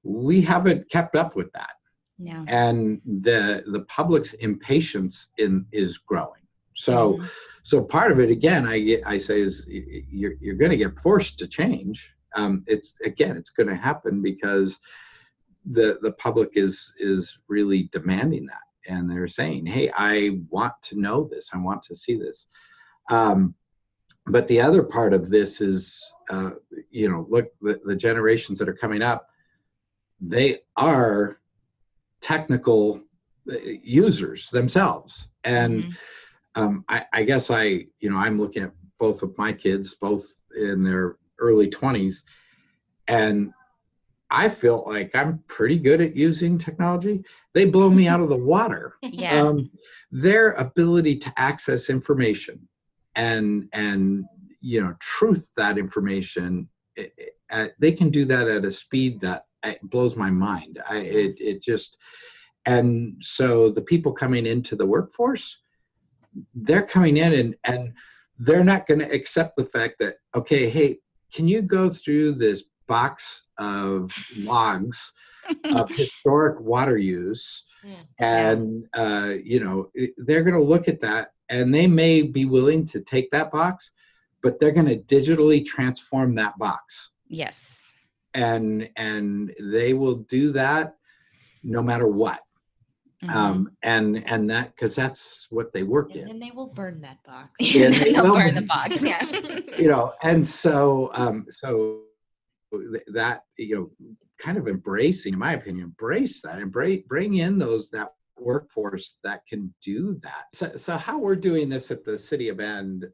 [SPEAKER 2] we haven't kept up with that.
[SPEAKER 1] No.
[SPEAKER 2] And the public's impatience is growing. So, so part of it, again, I say is you're going to get forced to change. It's going to happen because the public is really demanding that, and they're saying, hey, I want to know this, I want to see this. But the other part of this is, look, the generations that are coming up, they are technical users themselves. And I guess I'm looking at both of my kids, both in their early 20s, and I feel like I'm pretty good at using technology. They blow me out of the water.
[SPEAKER 1] Yeah.
[SPEAKER 2] Their ability to access information and truth that information, they can do that at a speed that blows my mind. And so the people coming into the workforce, they're coming in and they're not going to accept the fact that, okay, hey, can you go through this box of logs of historic water use? And they're going to look at that, and they may be willing to take that box, but they're going to digitally transform that box.
[SPEAKER 1] Yes.
[SPEAKER 2] And they will do that no matter what. And that, because that's what they work in.
[SPEAKER 3] And they will burn that box.
[SPEAKER 1] And they'll burn the box. Yeah.
[SPEAKER 2] And so that, kind of embracing, in my opinion, embrace that and bring in that workforce that can do that. So how we're doing this at the City of Bend,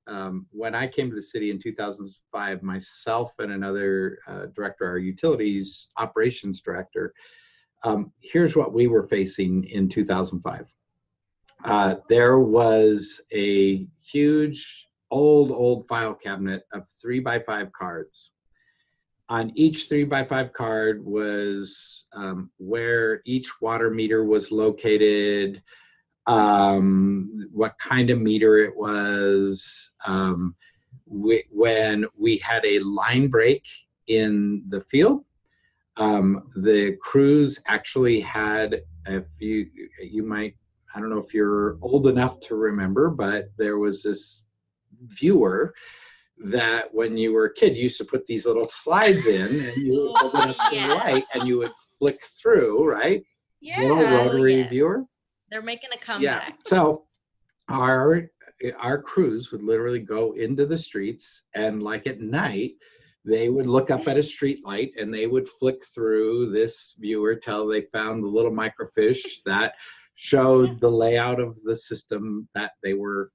[SPEAKER 2] when I came to the city in 2005, myself and another director, our utilities operations director, here's what we were facing in 2005. There was a huge old file cabinet of 3x5 cards. On each 3x5 card was where each water meter was located, what kind of meter it was. When we had a line break in the field, the crews actually had, if you might, I don't know if you're old enough to remember, but there was this viewer that when you were a kid, you used to put these little slides in and you would hold it up to the light and you would flick through, right?
[SPEAKER 3] Yeah.
[SPEAKER 2] Little rotary viewer.
[SPEAKER 3] They're making a comeback.
[SPEAKER 2] Yeah. So our crews would literally go into the streets, and like at night, they would look up at a street light and they would flick through this viewer till they found the little microfiche that showed the layout of the system that they were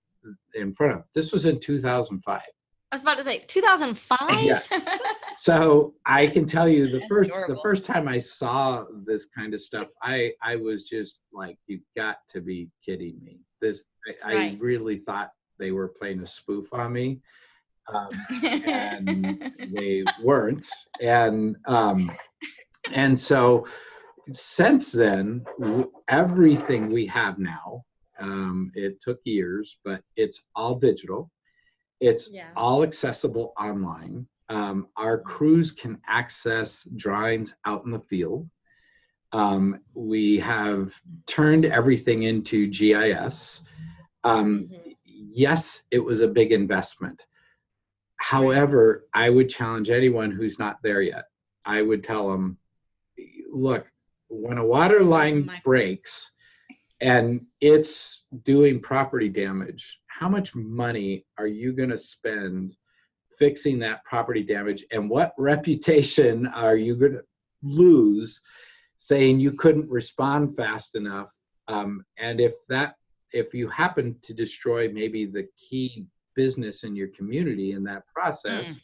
[SPEAKER 2] in front of. This was in 2005.
[SPEAKER 3] I was about to say 2005.
[SPEAKER 2] Yes. So I can tell you the first time I saw this kind of stuff, I was just like, you've got to be kidding me. I really thought they were playing a spoof on me, and they weren't. And so since then, everything we have now, it took years, but it's all digital. It's all accessible online. Our crews can access drawings out in the field. We have turned everything into GIS. Yes, it was a big investment. However, I would challenge anyone who's not there yet. I would tell them, look, when a water line breaks and it's doing property damage, how much money are you going to spend fixing that property damage? And what reputation are you going to lose saying you couldn't respond fast enough? And if you happen to destroy maybe the key business in your community in that process,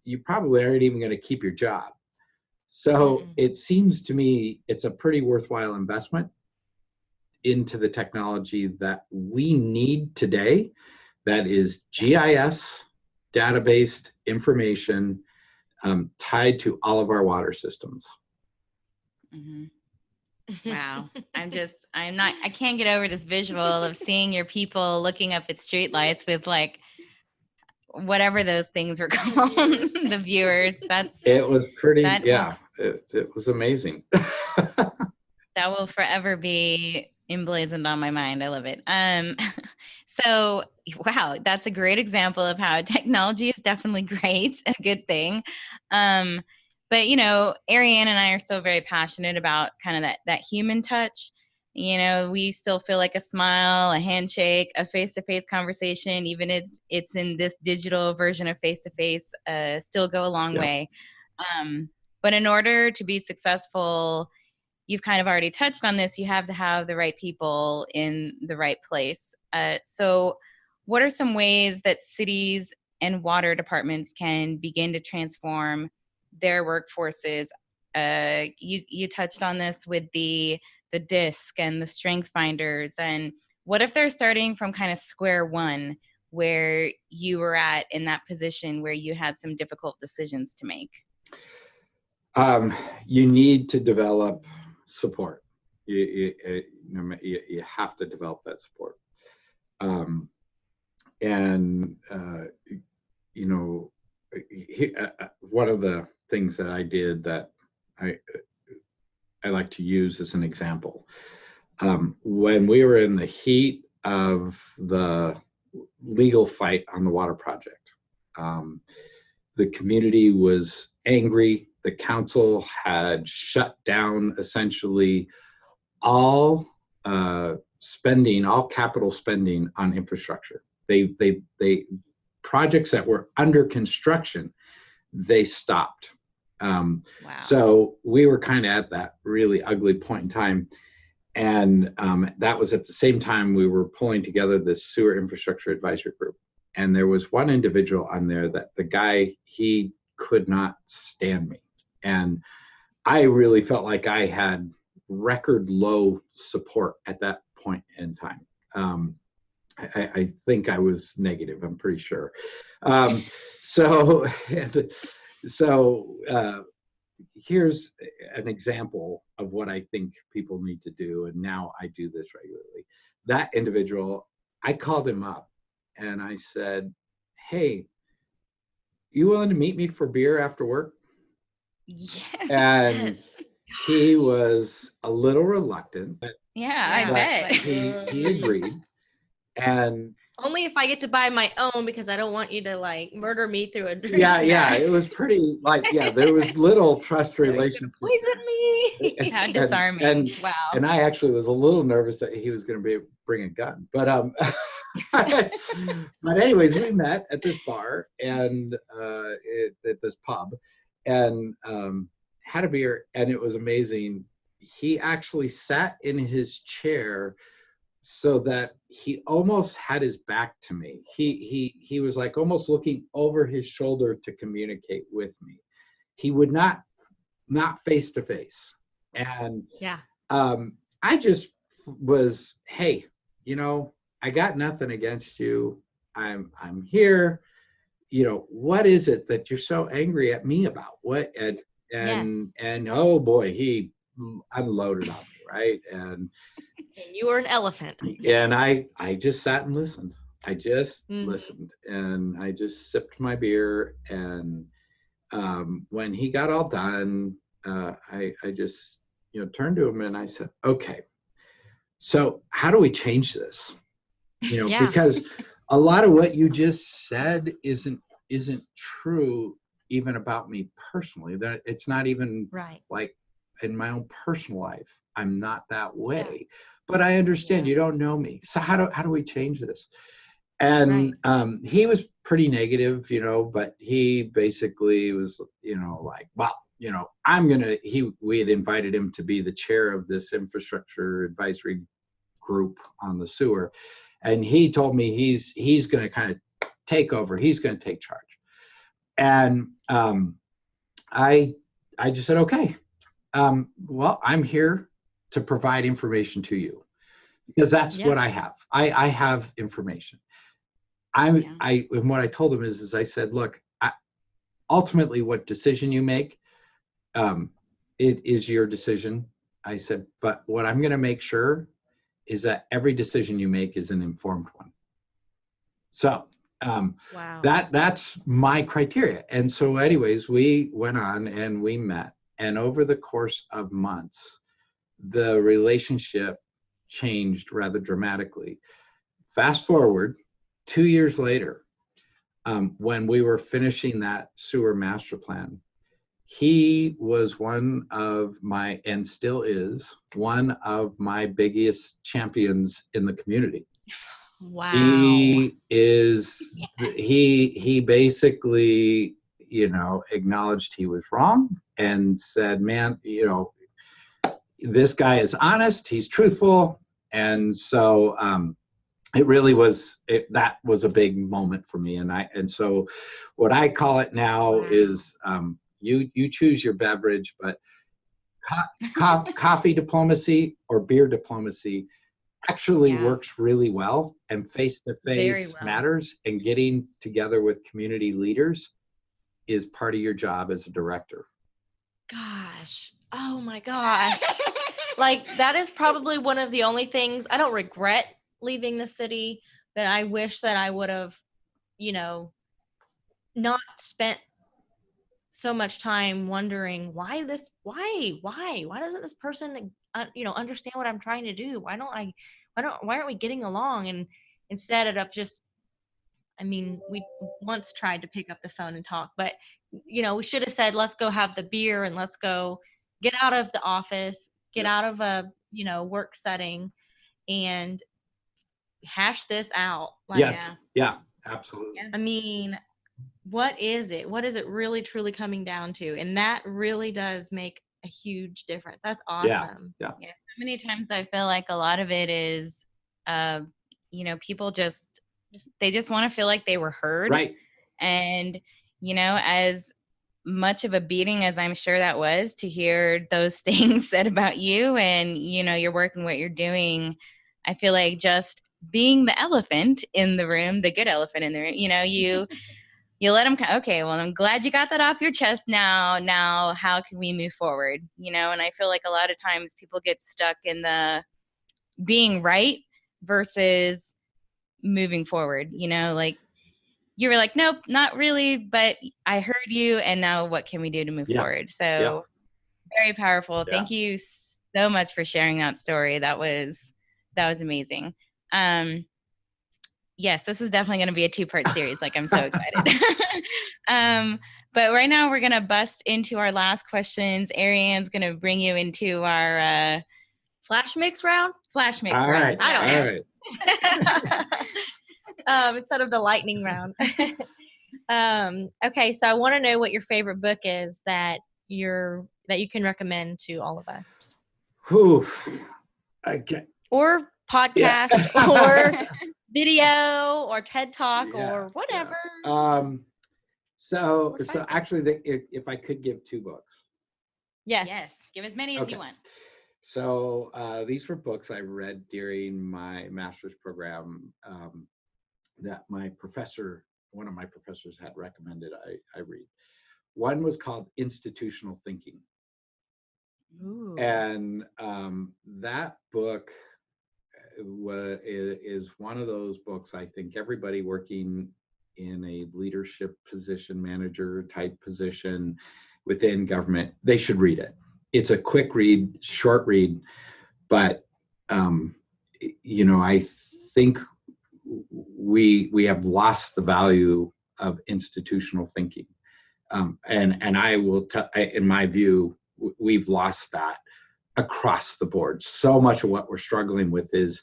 [SPEAKER 2] you probably aren't even going to keep your job. So it seems to me it's a pretty worthwhile investment into the technology that we need today, that is GIS, database information, tied to all of our water systems.
[SPEAKER 1] Wow. I can't get over this visual of seeing your people looking up at streetlights with like whatever those things were called, the viewers.
[SPEAKER 2] It was pretty, it was amazing.
[SPEAKER 1] That will forever be emblazoned on my mind. I love it. So wow, that's a great example of how technology is definitely great, a good thing. But you know, Arianne and I are still very passionate about kind of that human touch. You know, we still feel like a smile, a handshake, a face-to-face conversation, even if it's in this digital version of face-to-face, still go a long way. But in order to be successful, you've kind of already touched on this, you have to have the right people in the right place. So what are some ways that cities and water departments can begin to transform their workforces? You touched on this with the DISC and the strength finders. And what if they're starting from kind of square one, where you were at in that position where you had some difficult decisions to make?
[SPEAKER 2] You need to develop support. You have to develop that support. One of the things that I did that I like to use as an example, when we were in the heat of the legal fight on the water project, the community was angry. The council had shut down essentially all spending, all capital spending on infrastructure. They projects that were under construction, they stopped.
[SPEAKER 1] Wow.
[SPEAKER 2] So we were kind of at that really ugly point in time. And that was at the same time we were pulling together this sewer infrastructure advisory group. And there was one individual on there that the guy, he could not stand me. And I really felt like I had record low support at that point in time. I think I was negative, I'm pretty sure. So here's an example of what I think people need to do. And now I do this regularly. That individual, I called him up and I said, hey, you willing to meet me for beer after work?
[SPEAKER 1] Yes.
[SPEAKER 2] And
[SPEAKER 3] Yes.
[SPEAKER 2] he was a little reluctant, but
[SPEAKER 1] I bet.
[SPEAKER 2] he agreed. And
[SPEAKER 3] only if I get to buy my own, because I don't want you to like murder me through a drink.
[SPEAKER 2] yeah, it was pretty like, there was little trust relationship.
[SPEAKER 3] Poison me.
[SPEAKER 1] How disarming. Wow.
[SPEAKER 2] And I actually was a little nervous that he was going to bring a gun, but but anyways, we met at this bar and at this pub and had a beer, and it was amazing. He actually sat in his chair so that he almost had his back to me. He was like almost looking over his shoulder to communicate with me. He would not face to face. And I just was, hey, I got nothing against you. I'm here. What is it that you're so angry at me about? What? And oh boy, he unloaded on me, right? And
[SPEAKER 3] you were an elephant.
[SPEAKER 2] And I just sat and listened. I just listened, and I just sipped my beer. And when he got all done, I just turned to him and I said, okay, so how do we change this? Because a lot of what you just said isn't true even about me personally. That it's not even like in my own personal life, I'm not that way. But I understand you don't know me. So how do we change this? And he was pretty negative, but he basically was, like, well, we had invited him to be the chair of this infrastructure advisory group on the sewer. And he told me he's going to kind of take over. He's going to take charge. And I just said, okay, well, I'm here to provide information to you, because that's what I have. I have information. And what I told him is I said, look, ultimately what decision you make, it is your decision. I said, but what I'm going to make sure is that every decision you make is an informed one. So that's my criteria. And so anyways, we went on and we met, and over the course of months, the relationship changed rather dramatically. Fast forward 2 years later, when we were finishing that sewer master plan, he was one of my, and still is, one of my biggest champions in the community.
[SPEAKER 3] Wow.
[SPEAKER 2] He is, he basically, acknowledged he was wrong and said, man, this guy is honest, he's truthful. And so it really was, that was a big moment for me. And so what I call it now is you choose your beverage, but coffee diplomacy or beer diplomacy actually works really well, and face-to-face matters, and getting together with community leaders is part of your job as a director.
[SPEAKER 3] Gosh. Oh my gosh. Like, that is probably one of the only things I don't regret leaving the city, but I wish that I would have, not spent so much time wondering why doesn't this person, understand what I'm trying to do? Why aren't we getting along? And instead of just, we once tried to pick up the phone and talk, but we should have said, let's go have the beer and let's go get out of the office, get out of a, work setting and hash this out.
[SPEAKER 2] Like, yeah, absolutely.
[SPEAKER 3] What is it really truly coming down to? And that really does make a huge difference. That's awesome.
[SPEAKER 1] Yeah. So many times I feel like a lot of it is, people they just want to feel like they were heard.
[SPEAKER 2] Right.
[SPEAKER 1] And, as much of a beating as I'm sure that was to hear those things said about you and, your work and what you're doing, I feel like just being the elephant in the room, the good elephant in the room, You let them, okay, well, I'm glad you got that off your chest now. Now, how can we move forward? And I feel like a lot of times people get stuck in the being right versus moving forward, like you were like, nope, not really, but I heard you. And now what can we do to move forward? So very powerful.
[SPEAKER 2] Yeah.
[SPEAKER 1] Thank you so much for sharing that story. That was amazing. Yes, this is definitely going to be a 2-part series. Like, I'm so excited. But right now we're going to bust into our last questions. Arianne's going to bring you into our
[SPEAKER 3] flash mix round.
[SPEAKER 2] All right.
[SPEAKER 3] I don't know. Instead of the lightning round. Okay, so I want to know what your favorite book is that you can recommend to all of us.
[SPEAKER 2] Whew. Okay.
[SPEAKER 3] Or podcast or video or TED Talk or whatever.
[SPEAKER 2] So actually, if I could give 2 books.
[SPEAKER 1] Yes. Give as many as you want.
[SPEAKER 2] So these were books I read during my master's program that one of my professors had recommended I read. One was called Institutional Thinking.
[SPEAKER 3] Ooh.
[SPEAKER 2] And that book is one of those books I think everybody working in a leadership position, manager type position within government, they should read it. It's a quick read, short read, but I think we have lost the value of institutional thinking, and I will tell, in my view, we've lost that across the board. So much of what we're struggling with is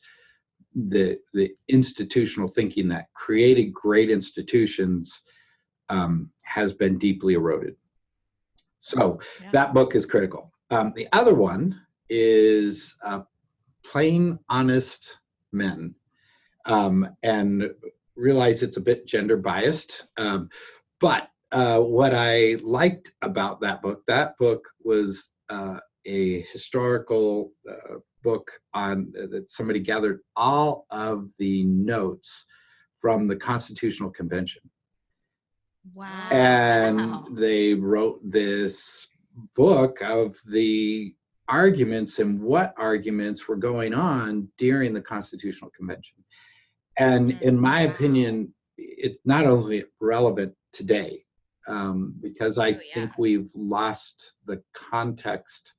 [SPEAKER 2] the institutional thinking that created great institutions has been deeply eroded. So that book is critical. The other one is Plain Honest Men, and realize it's a bit gender biased, but what I liked about that book was a historical book on that somebody gathered all of the notes from the Constitutional Convention.
[SPEAKER 3] Wow.
[SPEAKER 2] And they wrote this book of the arguments and what arguments were going on during the Constitutional Convention. And in my opinion, it's not only relevant today, because I think we've lost the context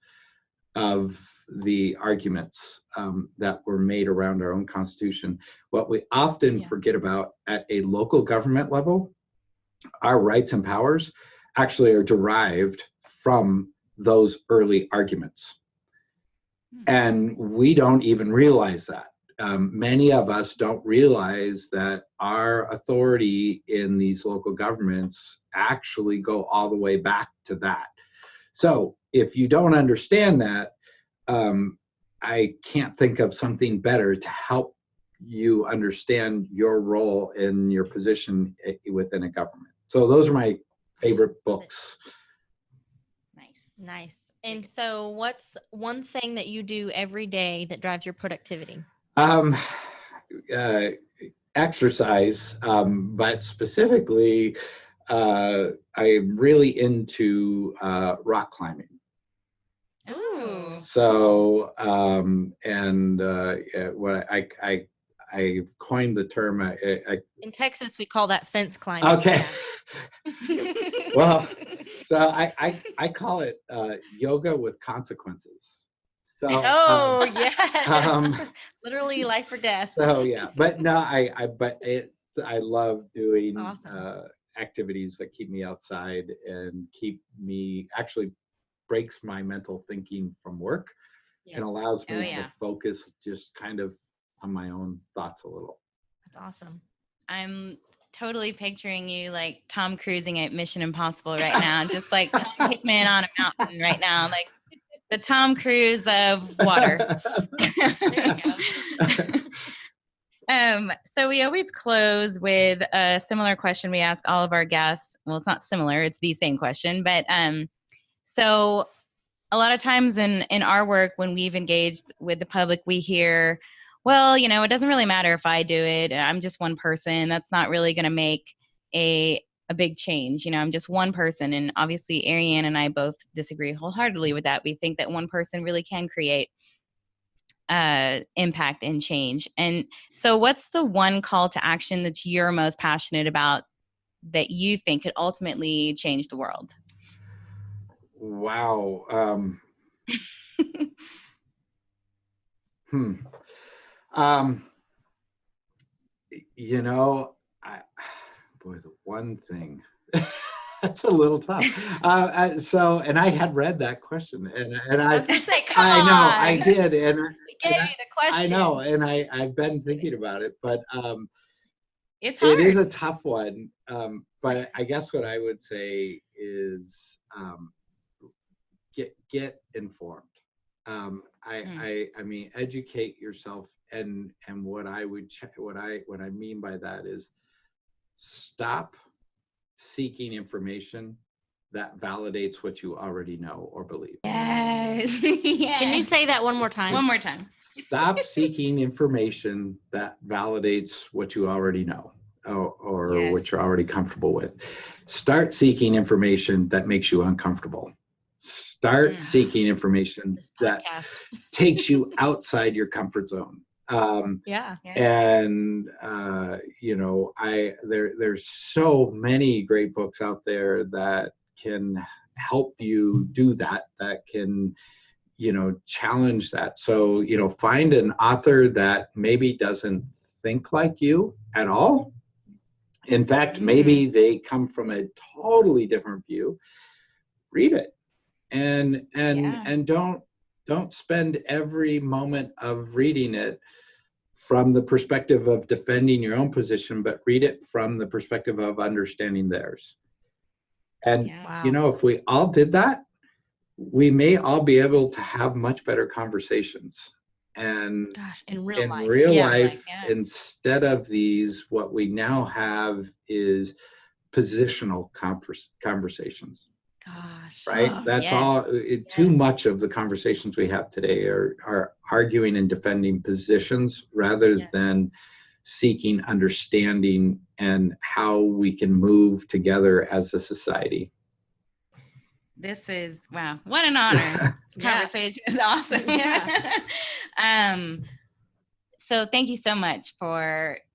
[SPEAKER 2] of the arguments that were made around our own Constitution. What we often forget about at a local government level, our rights and powers actually are derived from those early arguments. And we don't even realize that. Many of us don't realize that our authority in these local governments actually go all the way back to that. So if you don't understand that, I can't think of something better to help you understand your role in your position within a government. So those are my favorite books.
[SPEAKER 3] Nice. And so what's one thing that you do every day that drives your productivity?
[SPEAKER 2] Exercise, but specifically, I'm really into rock climbing.
[SPEAKER 3] Ooh.
[SPEAKER 2] So, what I coined the term.
[SPEAKER 3] In Texas, we call that fence climbing.
[SPEAKER 2] Okay. Well, so I call it yoga with consequences. So,
[SPEAKER 3] yes, literally life or death.
[SPEAKER 2] So but no, I love doing activities that keep me outside and breaks my mental thinking from work and allows me to focus just kind of on my own thoughts a little.
[SPEAKER 3] That's awesome.
[SPEAKER 1] I'm totally picturing you like Tom cruising at Mission Impossible right now, just like Tom Hickmann on a mountain right now, like the Tom Cruise of water. There you go. So we always close with a similar question we ask all of our guests. Well, it's not similar, it's the same question, but so a lot of times in our work, when we've engaged with the public, we hear, well, it doesn't really matter if I do it. I'm just one person. That's not really going to make a a big change. I'm just one person. And obviously Arianne and I both disagree wholeheartedly with that. We think that one person really can create impact and change. And so what's the one call to action that you're most passionate about that you think could ultimately change the world?
[SPEAKER 2] Wow. Boy, the one thing that's a little tough. And I had read that question, and
[SPEAKER 3] I was going to say, come
[SPEAKER 2] I
[SPEAKER 3] on.
[SPEAKER 2] know I did, and
[SPEAKER 3] We gave you the question.
[SPEAKER 2] I know, and I've been thinking about it, but
[SPEAKER 1] it's hard.
[SPEAKER 2] It is a tough one. But I guess what I would say is get informed. I mean, educate yourself, and what I mean by that is stop seeking information that validates what you already know or believe.
[SPEAKER 1] Yes. Yes.
[SPEAKER 3] Can you say that one more time?
[SPEAKER 1] One more time.
[SPEAKER 2] Stop seeking information that validates what you already know or
[SPEAKER 1] Yes.
[SPEAKER 2] what you're already comfortable with. Start seeking information that makes you uncomfortable. Start seeking information that takes you outside your comfort zone. And there's so many great books out there that can help you do that can challenge that. So find an author that maybe doesn't think like you at all. In fact, maybe they come from a totally different view. Read it, and don't spend every moment of reading it from the perspective of defending your own position, but read it from the perspective of understanding theirs. And if we all did that, we may all be able to have much better conversations. And
[SPEAKER 3] in real
[SPEAKER 2] life, instead of these, what we now have is positional conversations. Right? That's all. Too much of the conversations we have today are arguing and defending positions rather than seeking understanding and how we can move together as a society.
[SPEAKER 1] This is, wow, what an honor. This conversation is awesome. So thank you so much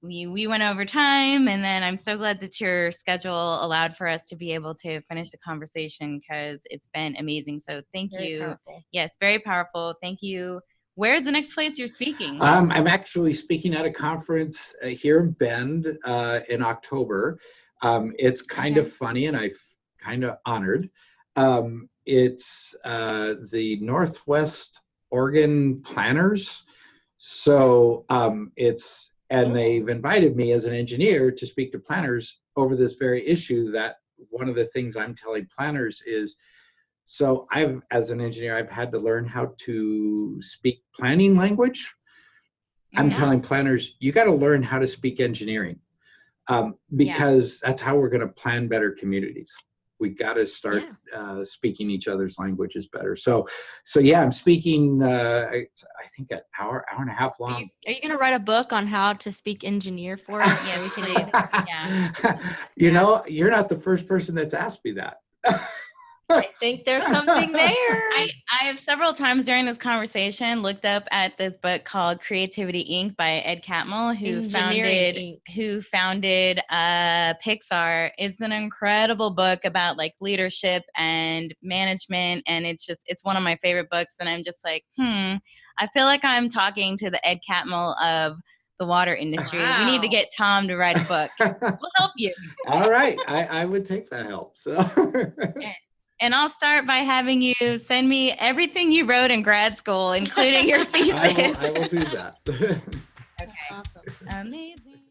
[SPEAKER 1] we went over time, and then I'm so glad that your schedule allowed for us to be able to finish the conversation because it's been amazing. So thank you.
[SPEAKER 3] Powerful.
[SPEAKER 1] Yes, very powerful. Thank you. Where's the next place you're speaking?
[SPEAKER 2] I'm actually speaking at a conference here in Bend in October. It's kind of funny, and I'm kind of honored. It's the Northwest Oregon Planners. So they've invited me as an engineer to speak to planners over this very issue. That one of the things I'm telling planners is, so as an engineer, I've had to learn how to speak planning language. I'm telling planners, you got to learn how to speak engineering because that's how we're going to plan better communities. We got to start speaking each other's languages better. So I'm speaking, I think an hour and a half long.
[SPEAKER 3] Are you going to write a book on how to speak engineer for us?
[SPEAKER 1] Yes, please.
[SPEAKER 2] You're not the first person that's asked me that.
[SPEAKER 3] I think there's something there.
[SPEAKER 1] I have several times during this conversation looked up at this book called Creativity Inc. by Ed Catmull, who founded Pixar. It's an incredible book about like leadership and management, and it's one of my favorite books. And I'm just like, I feel like I'm talking to the Ed Catmull of the water industry. Wow. We need to get Tom to write a book. We'll help you.
[SPEAKER 2] All right, I would take that help. So.
[SPEAKER 1] And I'll start by having you send me everything you wrote in grad school, including your thesis.
[SPEAKER 2] I will do that.
[SPEAKER 1] Okay. Awesome. Amazing.